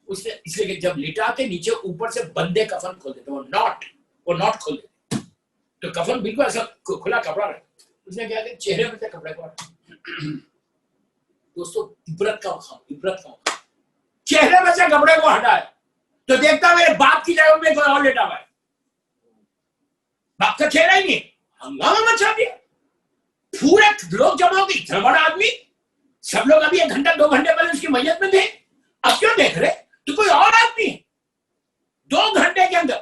اس نے, اس لیے کہ جب لٹا کے نیچے اوپر سے بندے کفن کھول دیتے, وہ ناٹ کھول دیتے, تو کفن بالکل ایسا کھلا کپڑا رہتا. اس نے کیا کہ چہرے میں سے کپڑے کو ہٹا. دوستو عبرت کا مقام, چہرے میں سے کپڑے کو ہٹایا تو دیکھتا میرے باپ کی جگہ میں کوئی اور لیٹا ہوا ہے. باپ کا چہرہ ہی نہیں, ہنگامہ مچا دیا, پورے لوگ جمع ہو گئے, اتنا بڑا آدمی, سب لوگ ابھی 1 گھنٹہ 2 گھنٹے پہلے اس کی میت میں تھے, اب کیوں دیکھ رہے؟ تو کوئی اور آدمی ہے. 2 گھنٹے کے اندر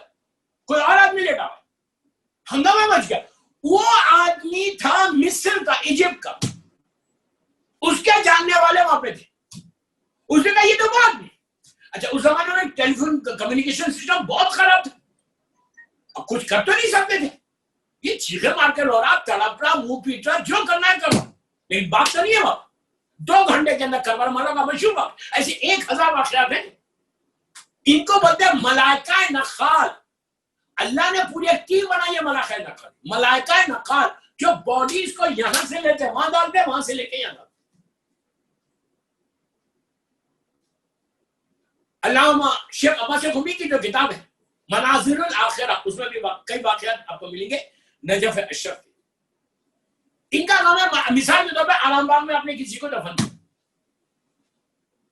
کوئی اور آدمی لیٹا ہوا, ہنگامہ مچ گیا. وہ آدمی تھا مصر کا, ایجپٹ کا, اس کے جاننے والے وہاں پہ تھے. اس نے کہا یہ تو وہ آدمی. اچھا اس زمانے میں ٹیلی فون کمیونیکیشن سسٹم بہت خراب تھا, اب کچھ کر تو نہیں سکتے تھے, یہ چیخے مار کے رو رہا, تڑپ رہا, منہ پیٹ رہا, جو کرنا ہے کرو, لیکن بات تو نہیں ہے. وہاں 2 گھنٹے کے اندر کربلا مارا کا مشہور بات. ایسے 1000 واقعات ہیں. ان کو بولتے ہیں ملائکہ نخال. اللہ نے پوری ایک ٹیم بنائی ہے ملائکہ نخال. ملائکہ نخال جو باڈیز کو یہاں سے لیتے وہاں ڈالتے, وہاں سے لے کے یہاں ڈالتے. علامہ شیخ عباس غمی کی جو کتاب ہے مناظر الاخرہ, اس میں بھی کئی واقعات آپ کو ملیں گے نجف اشرف. ان کا نام ہے, مثال کے طور پہ عالم باغ میں آپ نے کسی کو دفن کیا,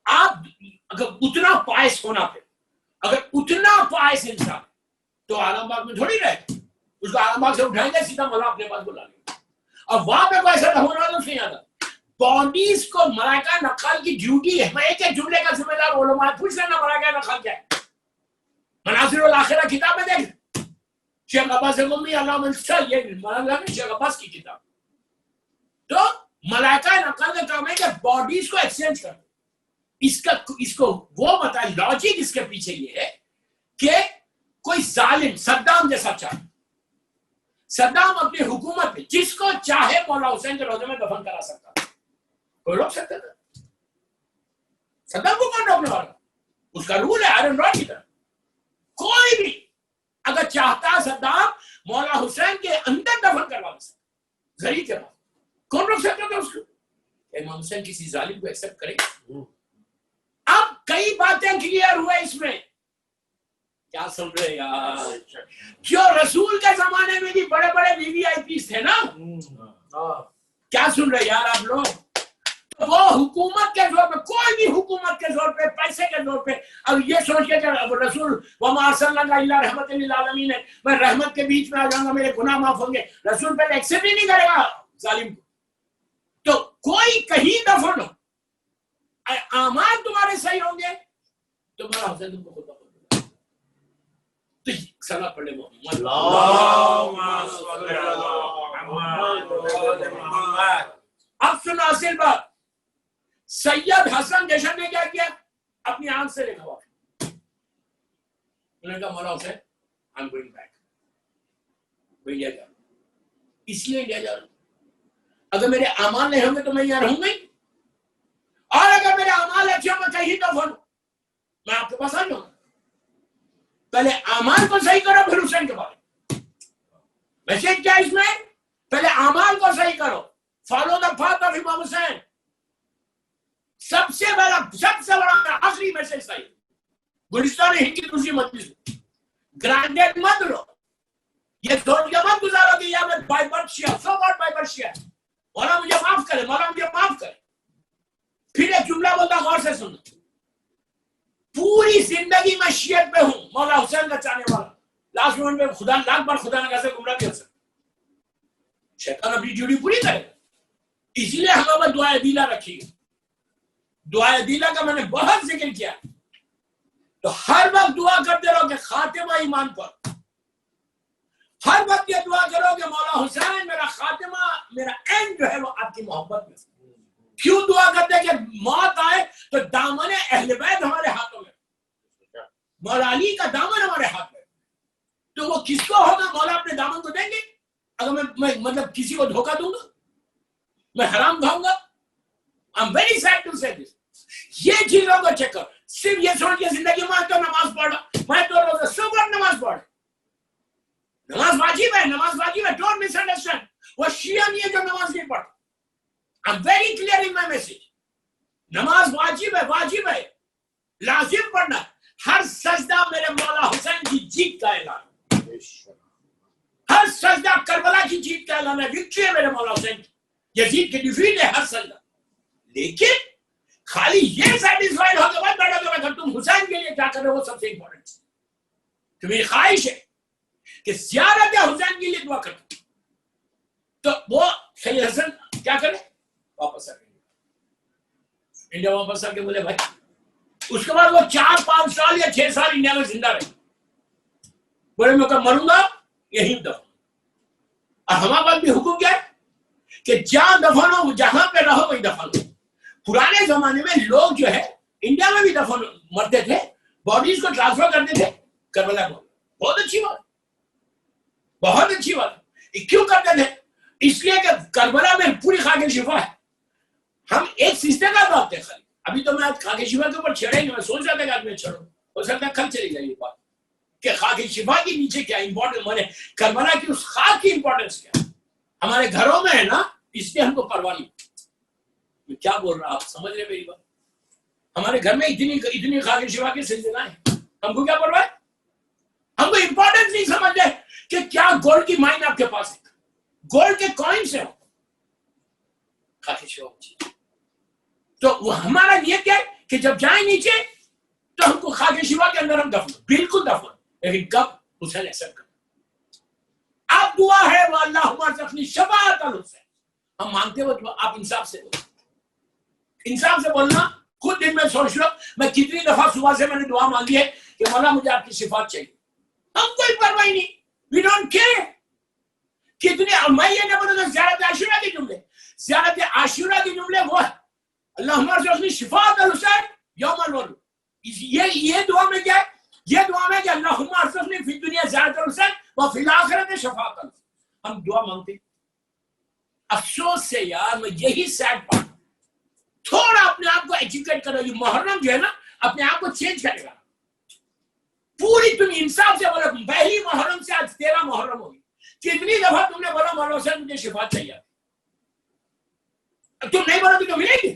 آپ اگر اتنا پائس ہونا پہ, اگر اتنا پائس انسان تو عالم باغ میں تھوڑی رہے, اس کو عالم باغ سے اٹھائیں گے سیدھا مولا اپنے پاس بلا لیں گے. اب وہاں پہ کوئی ایسا دفن ہونا تو نہیں آتا. باڈیز کو ملائکہ نخال کی ڈیوٹی ہے. میں ایک جملے کا ذمہ دار علماء پوچھ لینا ملائکہ نخال کیا ہے. مناظر الاخرہ کتاب میں دیکھ, شیخ عباس غمی علامہ یہ مولانا شیخ عباس کی کتاب. تو ملائکہ نخال کا کام ہے کہ باڈیز کو ایکسچینج کر. اس کو وہ بتا, لاجک اس کے پیچھے یہ ہے کہ کوئی ظالم صدام جیسا چاہے, صدام اپنی حکومت میں جس کو چاہے مولا حسین کے روضے میں دفن کرا سکتا تھا. کوئی روک سکتا تھا؟ صدام کو کون روکنے والا؟ اس کا رول ہے آئرن راڈ کی طرح. کوئی بھی اگر چاہتا صدام مولا حسین کے اندر دفن کروا سکتا زری کے بعد, کون روک سکتا تھا اس کو؟ امام حسین کسی ظالم کو ایکسپٹ کرے. اب کئی باتیں کلیئر ہوئے اس میں. کیا سن رہے یار؟ جو رسول کے زمانے میں بھی بڑے بڑے وی وی آئی پیز تھے نا, کیا سن رہے یار آپ لوگ؟ تو وہ حکومت کے زور پہ, کوئی بھی حکومت کے زور پہ, پیسے کے زور پہ, اب یہ سوچ کے کہ رسول وما ارسلناک الا رحمۃ للعالمین ہے, میں رحمت کے بیچ میں آ جاؤں گا, میرے گناہ معاف ہوں گے, رسول پہلے ایکسپٹ ہی نہیں کرے گا ظالم کو. تو کوئی کہیں دفن ہو, اعمال تمہارے صحیح ہوں گے تو مولا حسین تم کو خود بخود. تو صلاۃ پڑھ لے محمد, اللهم صل علی محمد. اب سنو اصل بات. سید حسن جشن نے کیا کیا؟ اپنی آنکھ سے دیکھا. انہوں نے کہا مولا حسین آئی ایم گوئنگ بیک, میں انڈیا جا رہا ہوں. اس لیے انڈیا جا رہا ہوں, اگر میرے اعمال نہیں ہوں گے تو میں یہاں رہوں گا ہی, اور اگر میرے اعمال اچھے ہوں گے کہیں تو میں آپ کے پاس آ جاؤں گا. پہلے اعمال کو صحیح کرو پھر حسین کے بارے میں. میسج کیا اس میں؟ پہلے اعمال کو صحیح کرو, فالو دا پاتھ آف امام حسین. سب سے بڑا آخری میسج صحیح. گلستان ہند کی دوسری مجلس گرانڈیڈ مت لو, یہ سوچ کے مت گزارو کہ یا میں بائی برتھ شیعہ, سو واٹ بائی برتھ شیعہ, مولا مجھے معاف کرے, مولا مجھے معاف کرے. پھر ایک جملہ بولتا, غور سے سنو, پوری زندگی میں شیعت پہ ہوں, مولا حسین کا چاہنے والا, لاسٹ مومنٹ میں خدا لاکھ بار خدا نے کیسے گمراہ کیا سکتا. شیطان اپنی ڈیوٹی پوری کرے, اس لیے ہمیں دعائے دیلا رکھی ہے. دعائے دیلا کا میں نے بہت ذکر کیا, تو ہر وقت دعا کرتے رہو کہ خاتمہ ایمان پر. ہر وقت یہ دعا کرو کہ مولا حسین میرا خاتمہ, میرا اینڈ جو ہے وہ آپ کی محبت میں. کیوں دعا کرتے کہ موت آئے تو دامن اہل بیت ہمارے ہاتھوں میں, مولا علی کا دامن ہمارے ہاتھ میں. تو وہ کس کو ہوگا؟ مولا اپنے دامن کو دیں گے. اگر میں مطلب کسی کو دھوکہ دوں گا, میں حرام کھاؤں گا, I'm very sad to say this. یہ چیزوں کو چیک کرو. صرف یہ سوچ کے زندگی میں تو نماز پڑھا, میں تو روزہ, سب وقت نماز پڑھ, نماز واجب ہے, نماز واجب ہے, ڈونٹ مس انڈرسٹینڈ. وہ شیعہ نہیں ہے جو نماز نہیں پڑھتا. I'm very clear in my message. نماز واجب ہے لازم پڑھنا. ہر سجدہ میرے مولا حسین کی جیت کا اعلان، ہر سجدہ کربلا کی جیت کا اعلان ہے، وکٹری ہے میرے مولا حسین کی، یزید کی ڈیفیٹ ہے ہر سجدہ. لیکن خالی یہ سیٹسفائیڈ ہو کے بعد بیٹھا کہ اگر تم حسین کے لیے کیا کر رہے ہو وہ سب سے امپورٹنٹ ہے. تو میری خواہش ہے کہ زیارت حسین کے لیے دعا کرتے. تو وہ سید حسن کیا کرے، واپس آ گئے انڈیا، واپس آ کے بولے بھائی. اس کے بعد وہ 4-5 سال یا 6 سال انڈیا میں زندہ رہے. بولے میں مروں گا یہی دفن. اور ہمارے پاس بھی حکم کیا ہے کہ جہاں دفن ہو، جہاں پہ رہو وہی دفن ہو. پرانے زمانے میں لوگ جو ہے انڈیا میں بھی دفن مرتے تھے، باڈیز کو ٹرانسفر کرتے تھے کربلا کو. بہت اچھی بات، بہت اچھی بات. کیوں کرتے تھے؟ اس لیے کہ کربلا میں پوری خاک شفا ہے. ہم ایک سسٹم کا بات ہے خالی. ابھی تو میں خاک شفا کے اوپر چھڑیں گے، میں سوچ رہا تھا کہ آج میں چھڑوں، ہو سکتا ہے کل چلی جائے یہ بات کہ خاک شفا کے نیچے کیا امپورٹنٹ، میں نے کربلا کی اس خاک کی امپورٹنس کیا ہمارے گھروں میں ہے نا، اس لیے ہم کو پرواہ نہیں. میں کیا بول رہا، آپ سمجھ رہے میری بات؟ ہمارے گھر میں اتنی خاک شفا کے سلسلہ ہیں، ہم کو کیا پرواہ ہے؟ ہم کو امپورٹنس نہیں سمجھ رہے کہ کیا گولڈ کی مائن آپ کے پاس ہے، گولڈ کے کوئنس ہیں خاک شفا. تو وہ ہمارا نیت کیا ہے کہ جب جائیں نیچے تو ہم کو خاک شفا کے اندر ہم دفن، بالکل دفن. لیکن کب؟ حسین ایکسپٹ کر. اب دعا ہے وہ اللہم ارزقنی شفاعت الحسین. ہم مانگتے ہو تو آپ انصاف سے بولو، انصاف سے بولنا. خود دن میں سوچ لو میں کتنی دفعہ صبح سے میں نے دعا مانگی ہے کہ مولا مجھے آپ کی شفاعت چاہیے. ہم کوئی پرواہ نہیں، وی ڈونٹ کیئر کتنے. میں یہ نہیں بولوں زیارت عاشورہ کے جملے، زیارت عاشورہ کے جملے وہ ہے اللہم ارزقنی شفاعت الحسین یوم الولد. یہ دعا میں کیا ہے؟ یہ دعا میں کہ اللہم ارزقنی فی الدنیا زیارت الحسین وفی الآخرۃ شفاعت الحسین. ہم دعا مانگتے. افسوس سے یار میں یہی سیڈ پارٹ، تھوڑا اپنے آپ کو ایجوکیٹ کرو. یہ محرم جو ہے نا اپنے آپ کو چینج کرے گا. پوری تم انصاف سے بولو، پہلی محرم سے آج 13 محرم ہوگی، کتنی دفعہ تم نے بولا مولا حسین مجھے شفاعت چاہیے؟ تم نہیں بولو تو ملے گی.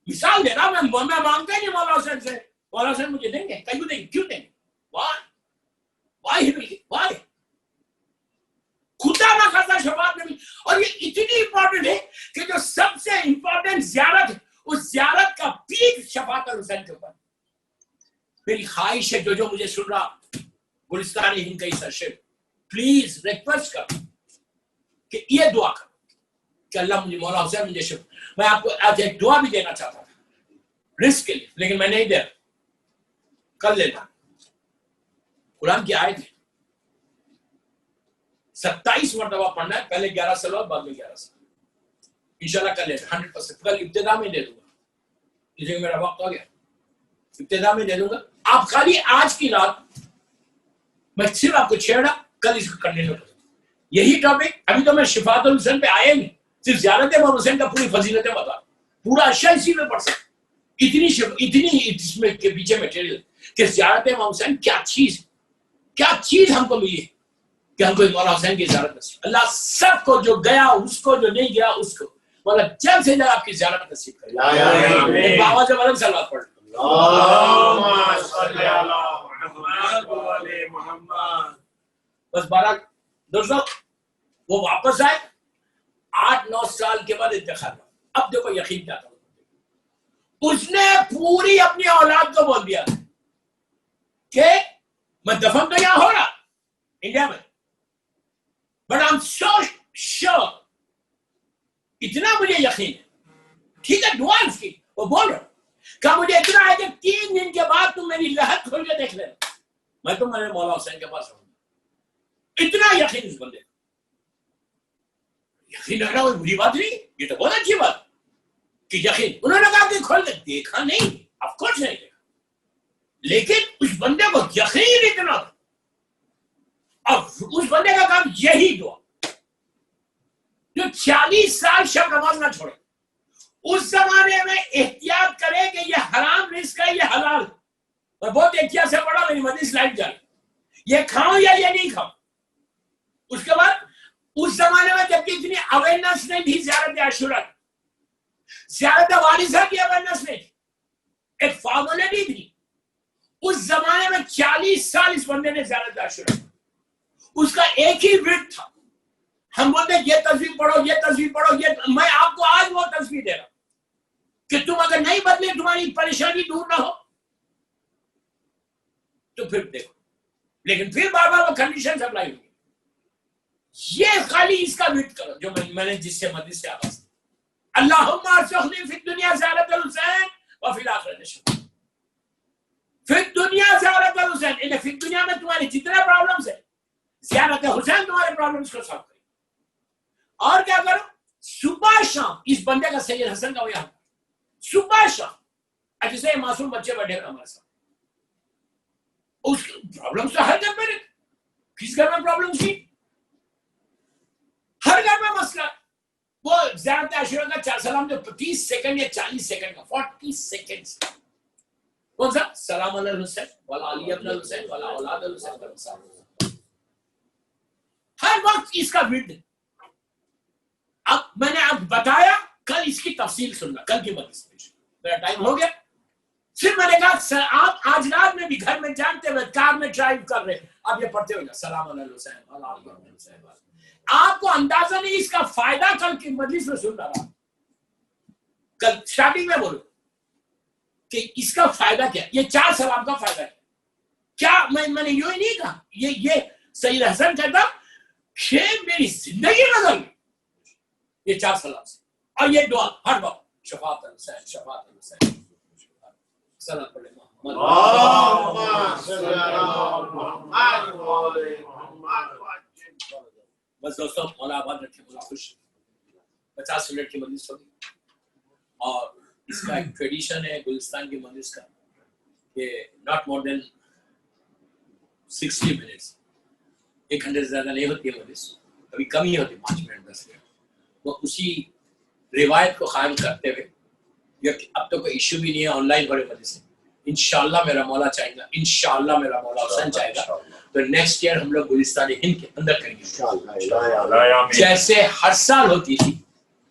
مثال دے رہا میں مانگتا ہی نہیں مولا حسین سے، مولا حسین مجھے دیں گے، کیوں دیں گے، کیوں دیں گے، وائی خدا نہ خاصا شفاعت نہیں. اور یہ اتنی امپورٹنٹ ہے کہ جو سب سے امپورٹنٹ زیارت ہے اس زیارت کا پیک شفاعت الحسین کے اوپر. میری خواہش ہے جو مجھے سن رہا گلستان ہند کا اس عرصے پلیز ریکویسٹ کر کہ یہ دعا کر کہ اللہ مجھے مولا حسین مجھے شفاعت. میں آپ کو آج ایک دعا بھی دینا چاہتا تھا رزق کے لیے، لیکن میں نہیں دے رہا، کر لیتا. قرآن کی آیت ہے 27 مرتبہ پڑھنا ہے، پہلے 11 سال اور بعد میں 11 سال. انشاءاللہ کر لیتا 100%. کل ابتدا میں دے دوں گا، کسی میرا وقت ہو گیا ابتدا میں دے دوں گا. آپ خالی آج کی رات میں صرف آپ کو چھیڑا، کل اس کو کنٹینیو کروں. یہی ٹاپک ابھی تو میں شفاعت الحسین پہ آیا نہیں، صرف زیارت امام حسین کا پوری فضیلتیں بتا، پورا اشیاء اسی میں پڑھ سکتے. اتنی اس میں کے پیچھے میٹیریل کہ زیارت امام حسین کیا چیز ہم کو ملی ہے کہ ہم کو مولا حسین کی زیارت نصیب. اللہ سب کو جو گیا اس کو، جو نہیں گیا اس کو، مولا جلد سے جلد آپ کی زیارت نصیب کرے. بابا جب الگ سلوات پڑھ اللہم صلی علی محمد و علی محمد. بس 12 دوستوں وہ واپس آئے 8-9 سال کے بعد انتقال ہوا. اب دیکھو یقین کیا تھا، اس نے پوری اپنی اولاد کو بول دیا کہ میں دفن تو یہاں ہو رہا انڈیا میں، but I am so sure, اتنا مجھے یقین ہے. ٹھیک ہے دعا اس کی، وہ بول رہا کہ مجھے اتنا ہے کہ 3 دن کے بعد تم میری لہر کھول کے دیکھ لینا، میں تو میرے مولا حسین کے پاس رہوں گا. اتنا یقین اس بندے، یقین رکھنا کوئی بری بات نہیں، یہ تو بہت اچھی بات کہ یقین. انہوں نے کہا کہ کھول کے دیکھا نہیں، آف کورس نہیں دیکھا، لیکن اس بندے کو یقین اتنا تھا. اور اس بندے کا کام یہی دعا، جو 40 سال شب نماز نہ چھوڑے. اس زمانے میں احتیاط کرے کہ یہ حرام رزق ہے، یہ حلال. میں بہت احتیاط سے پڑھا، میری مدنی سلائڈ جائے، یہ کھاؤں یا یہ نہیں کھاؤں. اس کے بعد اس زمانے میں جبکہ اتنی اویئرنس نہیں تھی زیارت عاشورہ، زیارت والدہ کی اویئرنیس نہیں تھی، ایک فارمولٹی تھی. اس زمانے میں 40 سال اس بندے نے زیارت عاشورہ، اس کا ایک ہی ورد تھا. ہم بولتے یہ تصویر پڑھو، یہ تصویر پڑھو، یہ میں آپ کو آج وہ تصویر دے رہا ہوں کہ تم اگر نہیں بدلے تمہاری پریشانی دور نہ ہو تو پھر دیکھو. لیکن پھر بار بار وہ کنڈیشن اپلائی ہوگی. یہ خالی اس کا ورد کرو جو میں نے جس سے مدد سے آواز دی. اللہم ارزقنی فی الدنیا زیارت الحسین وفی الآخرۃ شفاعہ. فی الدنیا زیارت الحسین، فی الدنیا میں تمہارے جتنے پرابلمس ہیں زیارت حسین تمہارے پرابلمس کو سالو کرے. اور کیا کرو؟ صبح شام اس بندے کا سید حسن کا یہاں صبح شام جیسے معصوم بچے بیٹھے ہوئے ہمارے ساتھ، اس پرابلمس تو ہر گھر میں رہتے. کس گھر میں پرابلمس تھی؟ ہر گھر میں مسئلہ. وہ زیارت عاشورہ کا 4 سلام جو 30 سیکنڈ یا 40 سیکنڈ کا 40 سیکنڈ کون سا؟ سلام علی الحسین وعلی علی ابن الحسین وعلی اولاد الحسین. ہر وقت اس کا ورد. اب میں نے اب بتایا، کل اس کی تفصیل سننا، کل کی مجلس میں. میرا ٹائم ہو گیا. پھر میں نے کہا آپ آج رات میں بھی گھر میں جانتے ہوئے کار میں ڈرائیو کر رہے آپ یہ پڑھتے ہوئے سلام علی الحسین وعلی علی ابن الحسین. آپ کو اندازہ نہیں اس کا فائدہ کل کی مجلس میں سن رہا. کل اسٹارٹنگ میں بولو کہ اس کا فائدہ کیا. یہ 4 سلام کا فائدہ ہے کیا. میں نے یوں ہی نہیں کہا. یہ سید حسن کہتا کہ میری زندگی بدل گئی یہ 4 سلام سے. اور یہ دعا ہر وقت شفاعت الحسین شفاعت الحسین. سلام پڑھے محمد بس دوستوں مولا آباد رکھے، مولا خوش. 50 منٹ کی مجلس ہوگی اور اس کا ایک ٹریڈیشن ہے گلستان کی مجلس کا کہ ناٹ مور دین 60 منٹس. 1 گھنٹے سے زیادہ نہیں ہوتی ہے مجلس، کبھی کم ہی ہوتی 5 منٹ 10 منٹ. وہ اسی روایت کو قائم کرتے ہوئے اب تو کوئی ایشو بھی نہیں ہے آن لائن بڑے مجلس سے. انشاءاللہ میرا مولا چاہے گا، انشاءاللہ میرا مولا حسین چاہے گا تو نیکسٹ ایئر ہم لوگ گلستان ہند کے اندر کریں گے. جیسے ہر سال ہوتی تھی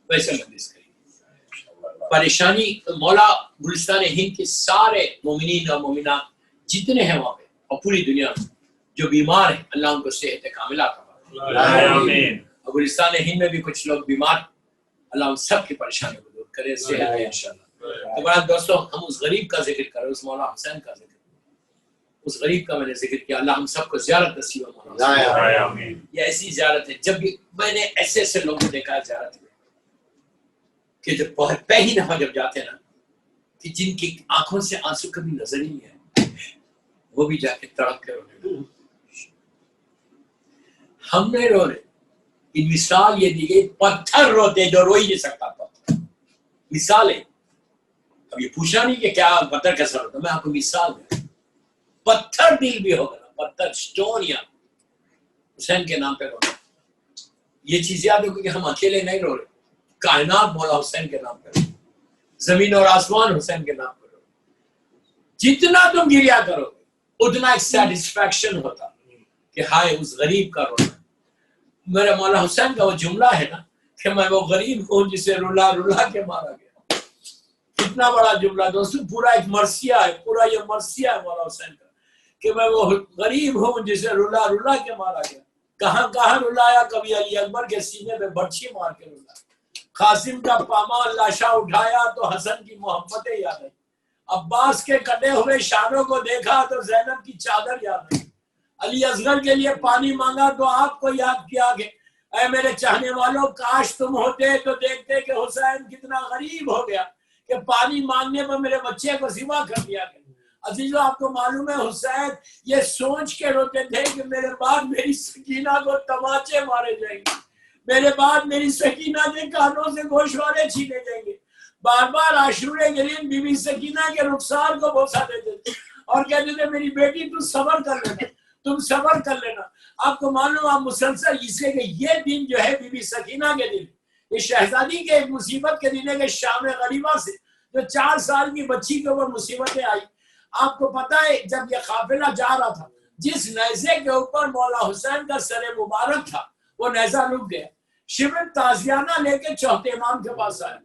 ویسے مجلس کریں گے. پریشانی مولا گلستان ہند کے سارے مومنین اور مومنات جتنے ہیں وہاں پہ اور پوری دنیا میں جو بیمار ہیں اللہ ان کو صحت کاملہ عطا فرمائے. اور گلستان ہند میں بھی کچھ لوگ بیمار، اللہ ان سب کی پریشانیوں کو دور کرے، صحت ہے انشاءاللہ. تو بڑا دوستوں ہم اس غریب کا ذکر کریں، اس مولا حسین کا ذکر، اس غریب کا میں نے ذکر کیا. اللہ ہم سب کو زیارت نصیب فرمائے. یہ ایسی زیارت ہے جب بھی میں نے ایسے ایسے لوگوں کو دیکھا زیارت میں کہ جب پہلی دفعہ جب جاتے نا کہ جن کی آنکھوں سے آنسو کبھی نظر ہی نہیں آئے وہ بھی جا کے تڑپ کے رونے. ہم نے رو رہے. مثال یہ دی گئی پتھر روتے جو رو ہی نہیں سکتا. پتھر مثال ہے. اب یہ پوچھنا نہیں کہ کیا پتھر کیسا ہوتا، میں آپ کو مثال دوں. پتھر دل بھی ہوگا نا، پتھر اسٹون یا حسین کے نام پہ رونا. یہ چیز یاد ہوگی کہ ہم اکیلے نہیں رو رہے. کائنات مولا حسین کے نام پہ رو، زمین اور آسمان حسین کے نام پہ رو. جتنا تم گریا کرو اتنا ایک سیٹسفیکشن ہوتا کہ ہائے اس غریب کا رونا. میرے مولا حسین کا وہ جملہ ہے نا کہ میں وہ غریب ہوں جسے رلا رلا کے مارا گیا. کتنا بڑا جملہ دوستو، پورا ایک مرثیہ ہے، پورا یہ مرثیہ ہے مولا حسین کا کہ میں وہ غریب ہوں جسے رلا رلا کے مارا گیا. کہاں کہاں رلایا، کبھی علی اکبر کے سینے پہ بڑچھی مار کے رلایا. قاسم کا پامال لاشا اٹھایا تو حسن کی محبتیں یاد آئی. عباس کے کٹے ہوئے شانوں کو دیکھا تو زینب کی چادر یاد آئی. علی اصغر کے لیے پانی مانگا تو آپ کو یاد کیا کہ اے میرے چاہنے والوں کاش تم ہوتے تو دیکھتے کہ حسین کتنا غریب ہو گیا کہ پانی مانگنے پر میرے بچے کو ذبح کر دیا گیا. عزیزو آپ کو معلوم ہے حسین یہ سوچ کے روتے تھے کہ میرے بعد میری سکینہ کو تماچے مارے جائیں گے، میرے بعد میری سکینہ کے کانوں سے گوشوارے چھینے جائیں گے. بار بار عاشورے کے دن بی بی سکینہ کے رخسار کو بوسا دیتے تھے اور کہتے تھے میری بیٹی تم صبر کر لینا، تم صبر کر لینا. آپ کو معلوم آپ مسلسل اس لیے کہ یہ دن جو ہے بی بی سکینہ کے دن، یہ شہزادی کے ایک مصیبت کے دن ہے کہ شام غریبہ سے جو 4 سال کی بچی کے اوپر مصیبتیں آئی. آپ کو پتا ہے جب یہ قافلہ جا رہا تھا جس نیزے کے اوپر مولا حسین کا سر مبارک تھا وہ نیزہ رک گیا. شبر تازیانہ لے کے چوتھے امام کے پاس آیا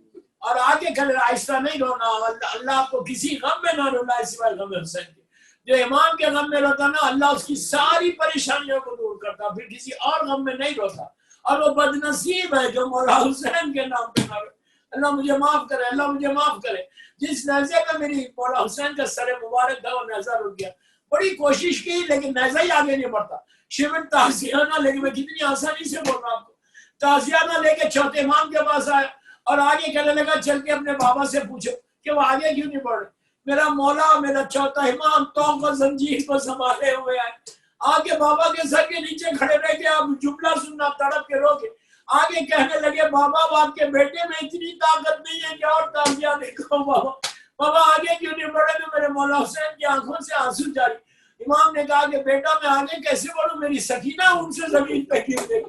اور آگے کل آہستہ نہیں رونا. اللہ آپ کو کسی غم میں نہ رولائے سوائے غم حسین کے. جو امام کے غم میں روتا نا اللہ اس کی ساری پریشانیوں کو دور کرتا, پھر کسی اور غم میں نہیں روتا. اور وہ بدنصیب ہے جو مولا حسین کے نام پہ نہ روئے. اللہ مجھے معاف کرے, اللہ مجھے معاف کرے. جس نیزے میں میری مولا حسین کا سر مبارک تھا وہ نیزہ رک گیا. بڑی کوشش کی لیکن نیزہ ہی آگے نہیں بڑھتا. شیون تعزیانہ لے کے, میں کتنی آسانی سے بول رہا ہوں آپ کو, تعزیانہ لے کے چوتھے امام کے پاس آیا اور آگے کہنے لگا چل کے اپنے بابا سے پوچھو کہ وہ آگے کیوں نہیں بڑھ رہے. میرا مولا میرا چوتھا امام توق و زنجیر کو سنبھالے ہوئے ہے. آگے بابا کے سر کے نیچے کھڑے رہ کے آپ جملہ سننا تڑپ کے رو کے آگے کہنے لگے بابا آپ کے بیٹے میں اتنی طاقت نہیں ہے کہ اور تعزیہ دیکھو. بابا آگے کیوں نہیں بڑھے. تو میرے مولا حسین کی آنکھوں سے آنسو جاری. امام نے کہا کہ بیٹا میں آگے کیسے بڑھوں, میری سکینہ ان سے زمین پہ گر گئی.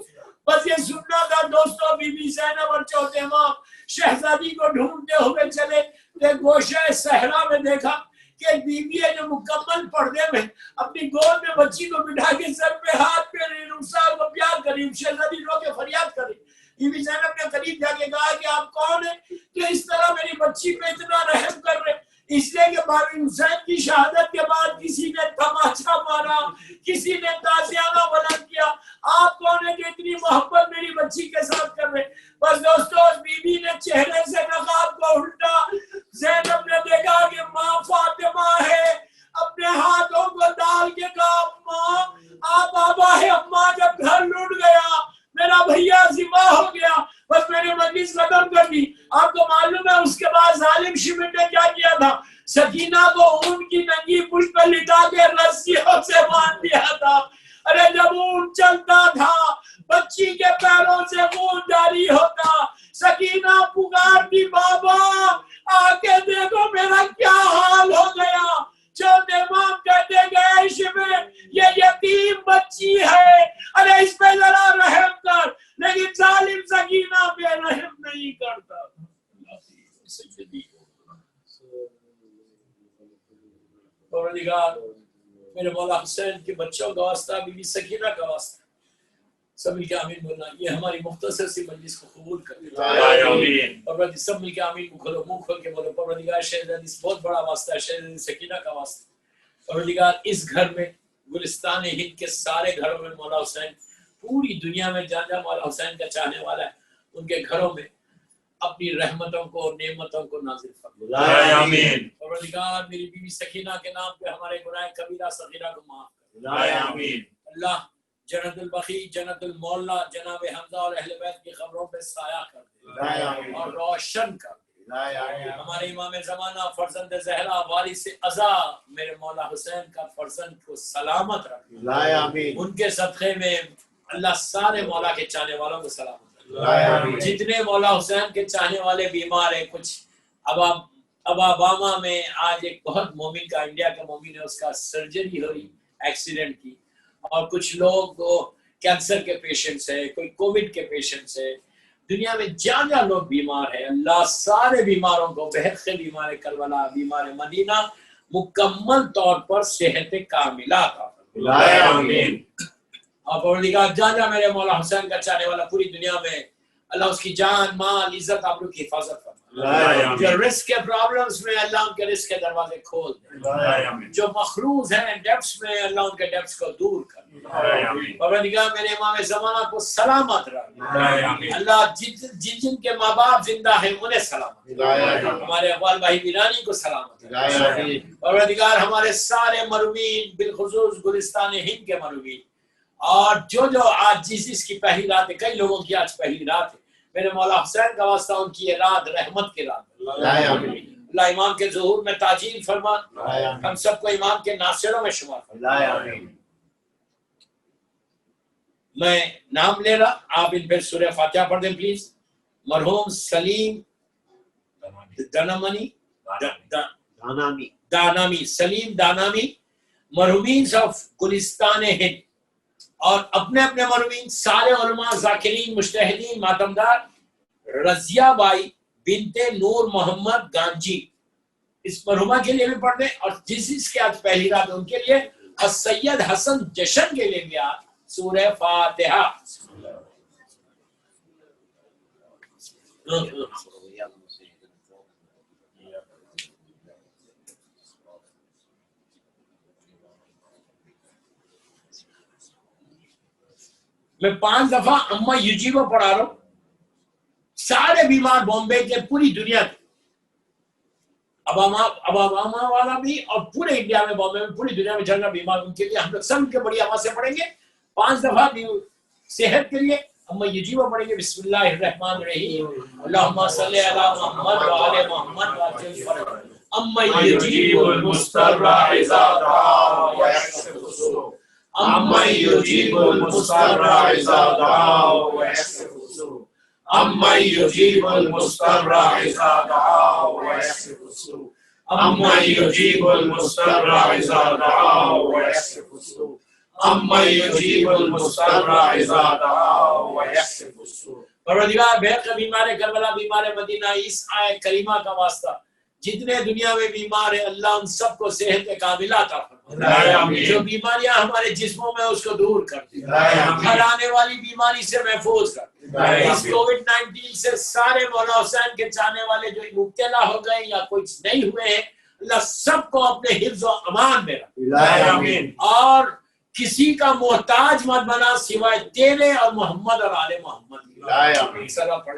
بس یہ سننا تھا دوستوں. بی بی زینب اور چوتھے امام شہزادی کو ڈھونڈتے ہوئے چلے تو گوشہ صحرا میں دیکھا کہ ایک بیوی ہے جو مکمل پردے میں اپنی گود میں بچی کو بٹھا کے سر پہ ہاتھ پہ رخسار کو پیار کری. شہزادی رو کے فریاد کری. بی بی زینب نے قریب جا کے کہا کہ آپ کون ہیں کہ اس طرح میری بچی پہ اتنا رحم کر رہے. اس لیے کہ بابی حسین کی شہادت کے بعد کسی نے تماچا مارا, کسی نے تازیانہ بلند کیا. آپ کون ہیں کہ اتنی محبت میری بچی کے ساتھ کر رہے. بس دوستو اس بی بی نے چہرے سے نقاب کو الٹا. زینب نے دیکھا کہ ماں فاطمہ ہے, اپنے ہاتھوں کو ڈال کے کہا ماں آپ بابا ہے. اماں جب گھر لوٹ گیا میرا بھیا ذبح ہو گیا, بس میں نے مجلس ختم کر دی. آپ کو معلوم ہے اس کے بعد ظالم شمن نے کیا کیا تھا؟ سکینہ کو اونٹ کی ننگی پشت پہ لٹا کے رسیوں سے باندھ دیا تھا. ارے جب اونٹ چلتا تھا بچی کے پیروں سے خون جاری ہوتا. سکینہ پکارتی بابا آکے دیکھو میرا کیا حال ہو گیا. چوتھے امام کہتے گئے شمن یہ یتیم بچی ہے, ارے اس پہ ذرا رحم کر. لیکن ظالم سکینہ پہ رحم نہیں کرتا. میرے مولا حسین کے بچوں کا واسطہ, بی بی سکینہ کا واسطہ, سب مل کے آمین بولنا. یہ ہماری مختصر سی مجلس کو قبول کر. اور سب مل کے آمین کو کھولو, منہ کھول کے بولو پروردگار شہزادی بہت بڑا واسطہ ہے, شہزادی سکینہ کا واسطہ. پروردگار اس گھر میں گلستان ہند کے سارے گھروں میں مولا حسین, پوری دنیا میں جہاں جہاں مولا حسین کا چاہنے والا ہے ان کے گھروں میں اپنی رحمتوں کو اور نعمتوں کو نازل فرما. آمین. پروردگار میری بیوی سکینہ کے نام پہ ہمارے گناہ کبیرہ صغیرہ کو معاف کر. آمین. اللہ جنت البقیع, جنت المولا, جناب حمزہ اور اہل بیت کی قبروں پہ سایہ کر دے اور روشن کر دے. ہمارے امام زمانہ فرزند زہرا وارث ازا میرے مولا حسین کا فرزند کو سلامت رکھ. ان کے صدقے میں اللہ سارے مولا کے چاہنے والوں کو سلامت رکھ. جتنے مولا حسین کے چاہنے والے بیمار ہیں, کچھ اب اباما میں آج ایک بہت مومن کا, انڈیا کا مومن ہے, اس کا سرجری ہوئی ایکسیڈنٹ کی, اور کچھ لوگ کینسر کے پیشنٹس ہیں, کوئی کووڈ کے پیشنٹس ہیں. دنیا میں جہاں لوگ بیمار ہیں اللہ سارے بیماروں کو, بحق بیمار کربلا, بیمار مدینہ, مکمل طور پر صحت کاملہ عطا فرمائے. اور پروردگار جہاں میرے مولا حسین کا چاہنے والا پوری دنیا میں اللہ اس کی جان مال عزت آپ لوگ کی حفاظت فرمائے. جو رزق کے پرابلمز میں اللہ ان کے رزق کے دروازے کھول دے. جو مخروض ہیں ڈیبٹس میں اللہ ان کے ڈیبٹس کو دور کر دے. پروردگار میرے امام زمانہ کو سلامت رکھ. اللہ جن کے ماں باپ زندہ ہیں انہیں سلامت رکھ. ہمارے اقبال بھائی بیرانی کو سلامت رکھ. پروردگار ہمارے سارے مرومین بالخصوص گلستان ہند کے مرومین, اور جو آج جس کی پہلی رات ہے, کئی لوگوں کی آج پہلی رات ہے, میرے مولا حسین کا واسطہ ان کی یہ رات رحمت کی رات ہے. اللہ امام کے ظہور میں تاجیل فرما, ہم سب کو امام کے ناصروں میں شمار فرما. میں نام لے رہا, آپ ان پہ سورہ فاتحہ پڑھ دیں پلیز. مرحوم سلیم دانامی, سلیم دانامی, مرحومین آف گلستان ہند, اور اپنے اپنے مرحومین سارے علماء, ذاکرین, مجتہدین, ماتمدار. رضیہ بائی بنت نور محمد گانجی, اس مرحومہ کے لیے بھی پڑھ دیں, اور جس کے آج پہلی رات ان کے لیے, اور سید حسن جشن کے لیے بھی آج سورہ فاتحہ. میں 5 دفعہ اما یجیبو پڑھا رہا ہوں، سارے بیمار بامبے کے، پوری دنیا کے، اباما والا بھی، اور پورے انڈیا میں، بامبے میں، پوری دنیا میں جھگڑا بیمار، ان کے لیے ہم لوگ سب کے بڑی آواز سے پڑھیں گے 5 دفعہ بھی صحت کے لیے اما یجیبو پڑھیں گے۔ بسم اللہ الرحمن الرحیم، اللہم صلی علی محمد وعلی محمد وعجل فرج، اما یجیب المضطر اذا دعا ویکشف السوء، اما یجیب المضطر اذا دعا ویکشف السوء، اما یجیب المضطر اذا دعا ویکشف السوء، اما یجیب المضطر اذا دعا ویکشف السوء، اما یجیب المضطر اذا دعا ویکشف السوء۔ پروردگار بہت بیمار کربلا، بیمار مدینہ، اس آیت کریمہ کا واسطہ جتنے دنیا میں بیمار ہیں اللہ ان سب کو صحت کاملہ عطا فرمائے، جو بیماریاں ہمارے جسموں میں اس کو دور کر دے، ہر آنے والی بیماری سے محفوظ کر دے، اس کووڈ-19 سے سارے مولا حسین کے چاہنے والے جو مبتلا ہو گئے یا کچھ نہیں ہوئے ہیں، اللہ سب کو اپنے حفظ و امان میں رکھے، اور کسی کا محتاج مت بنا سوائے تیرے اور محمد اور آل محمد۔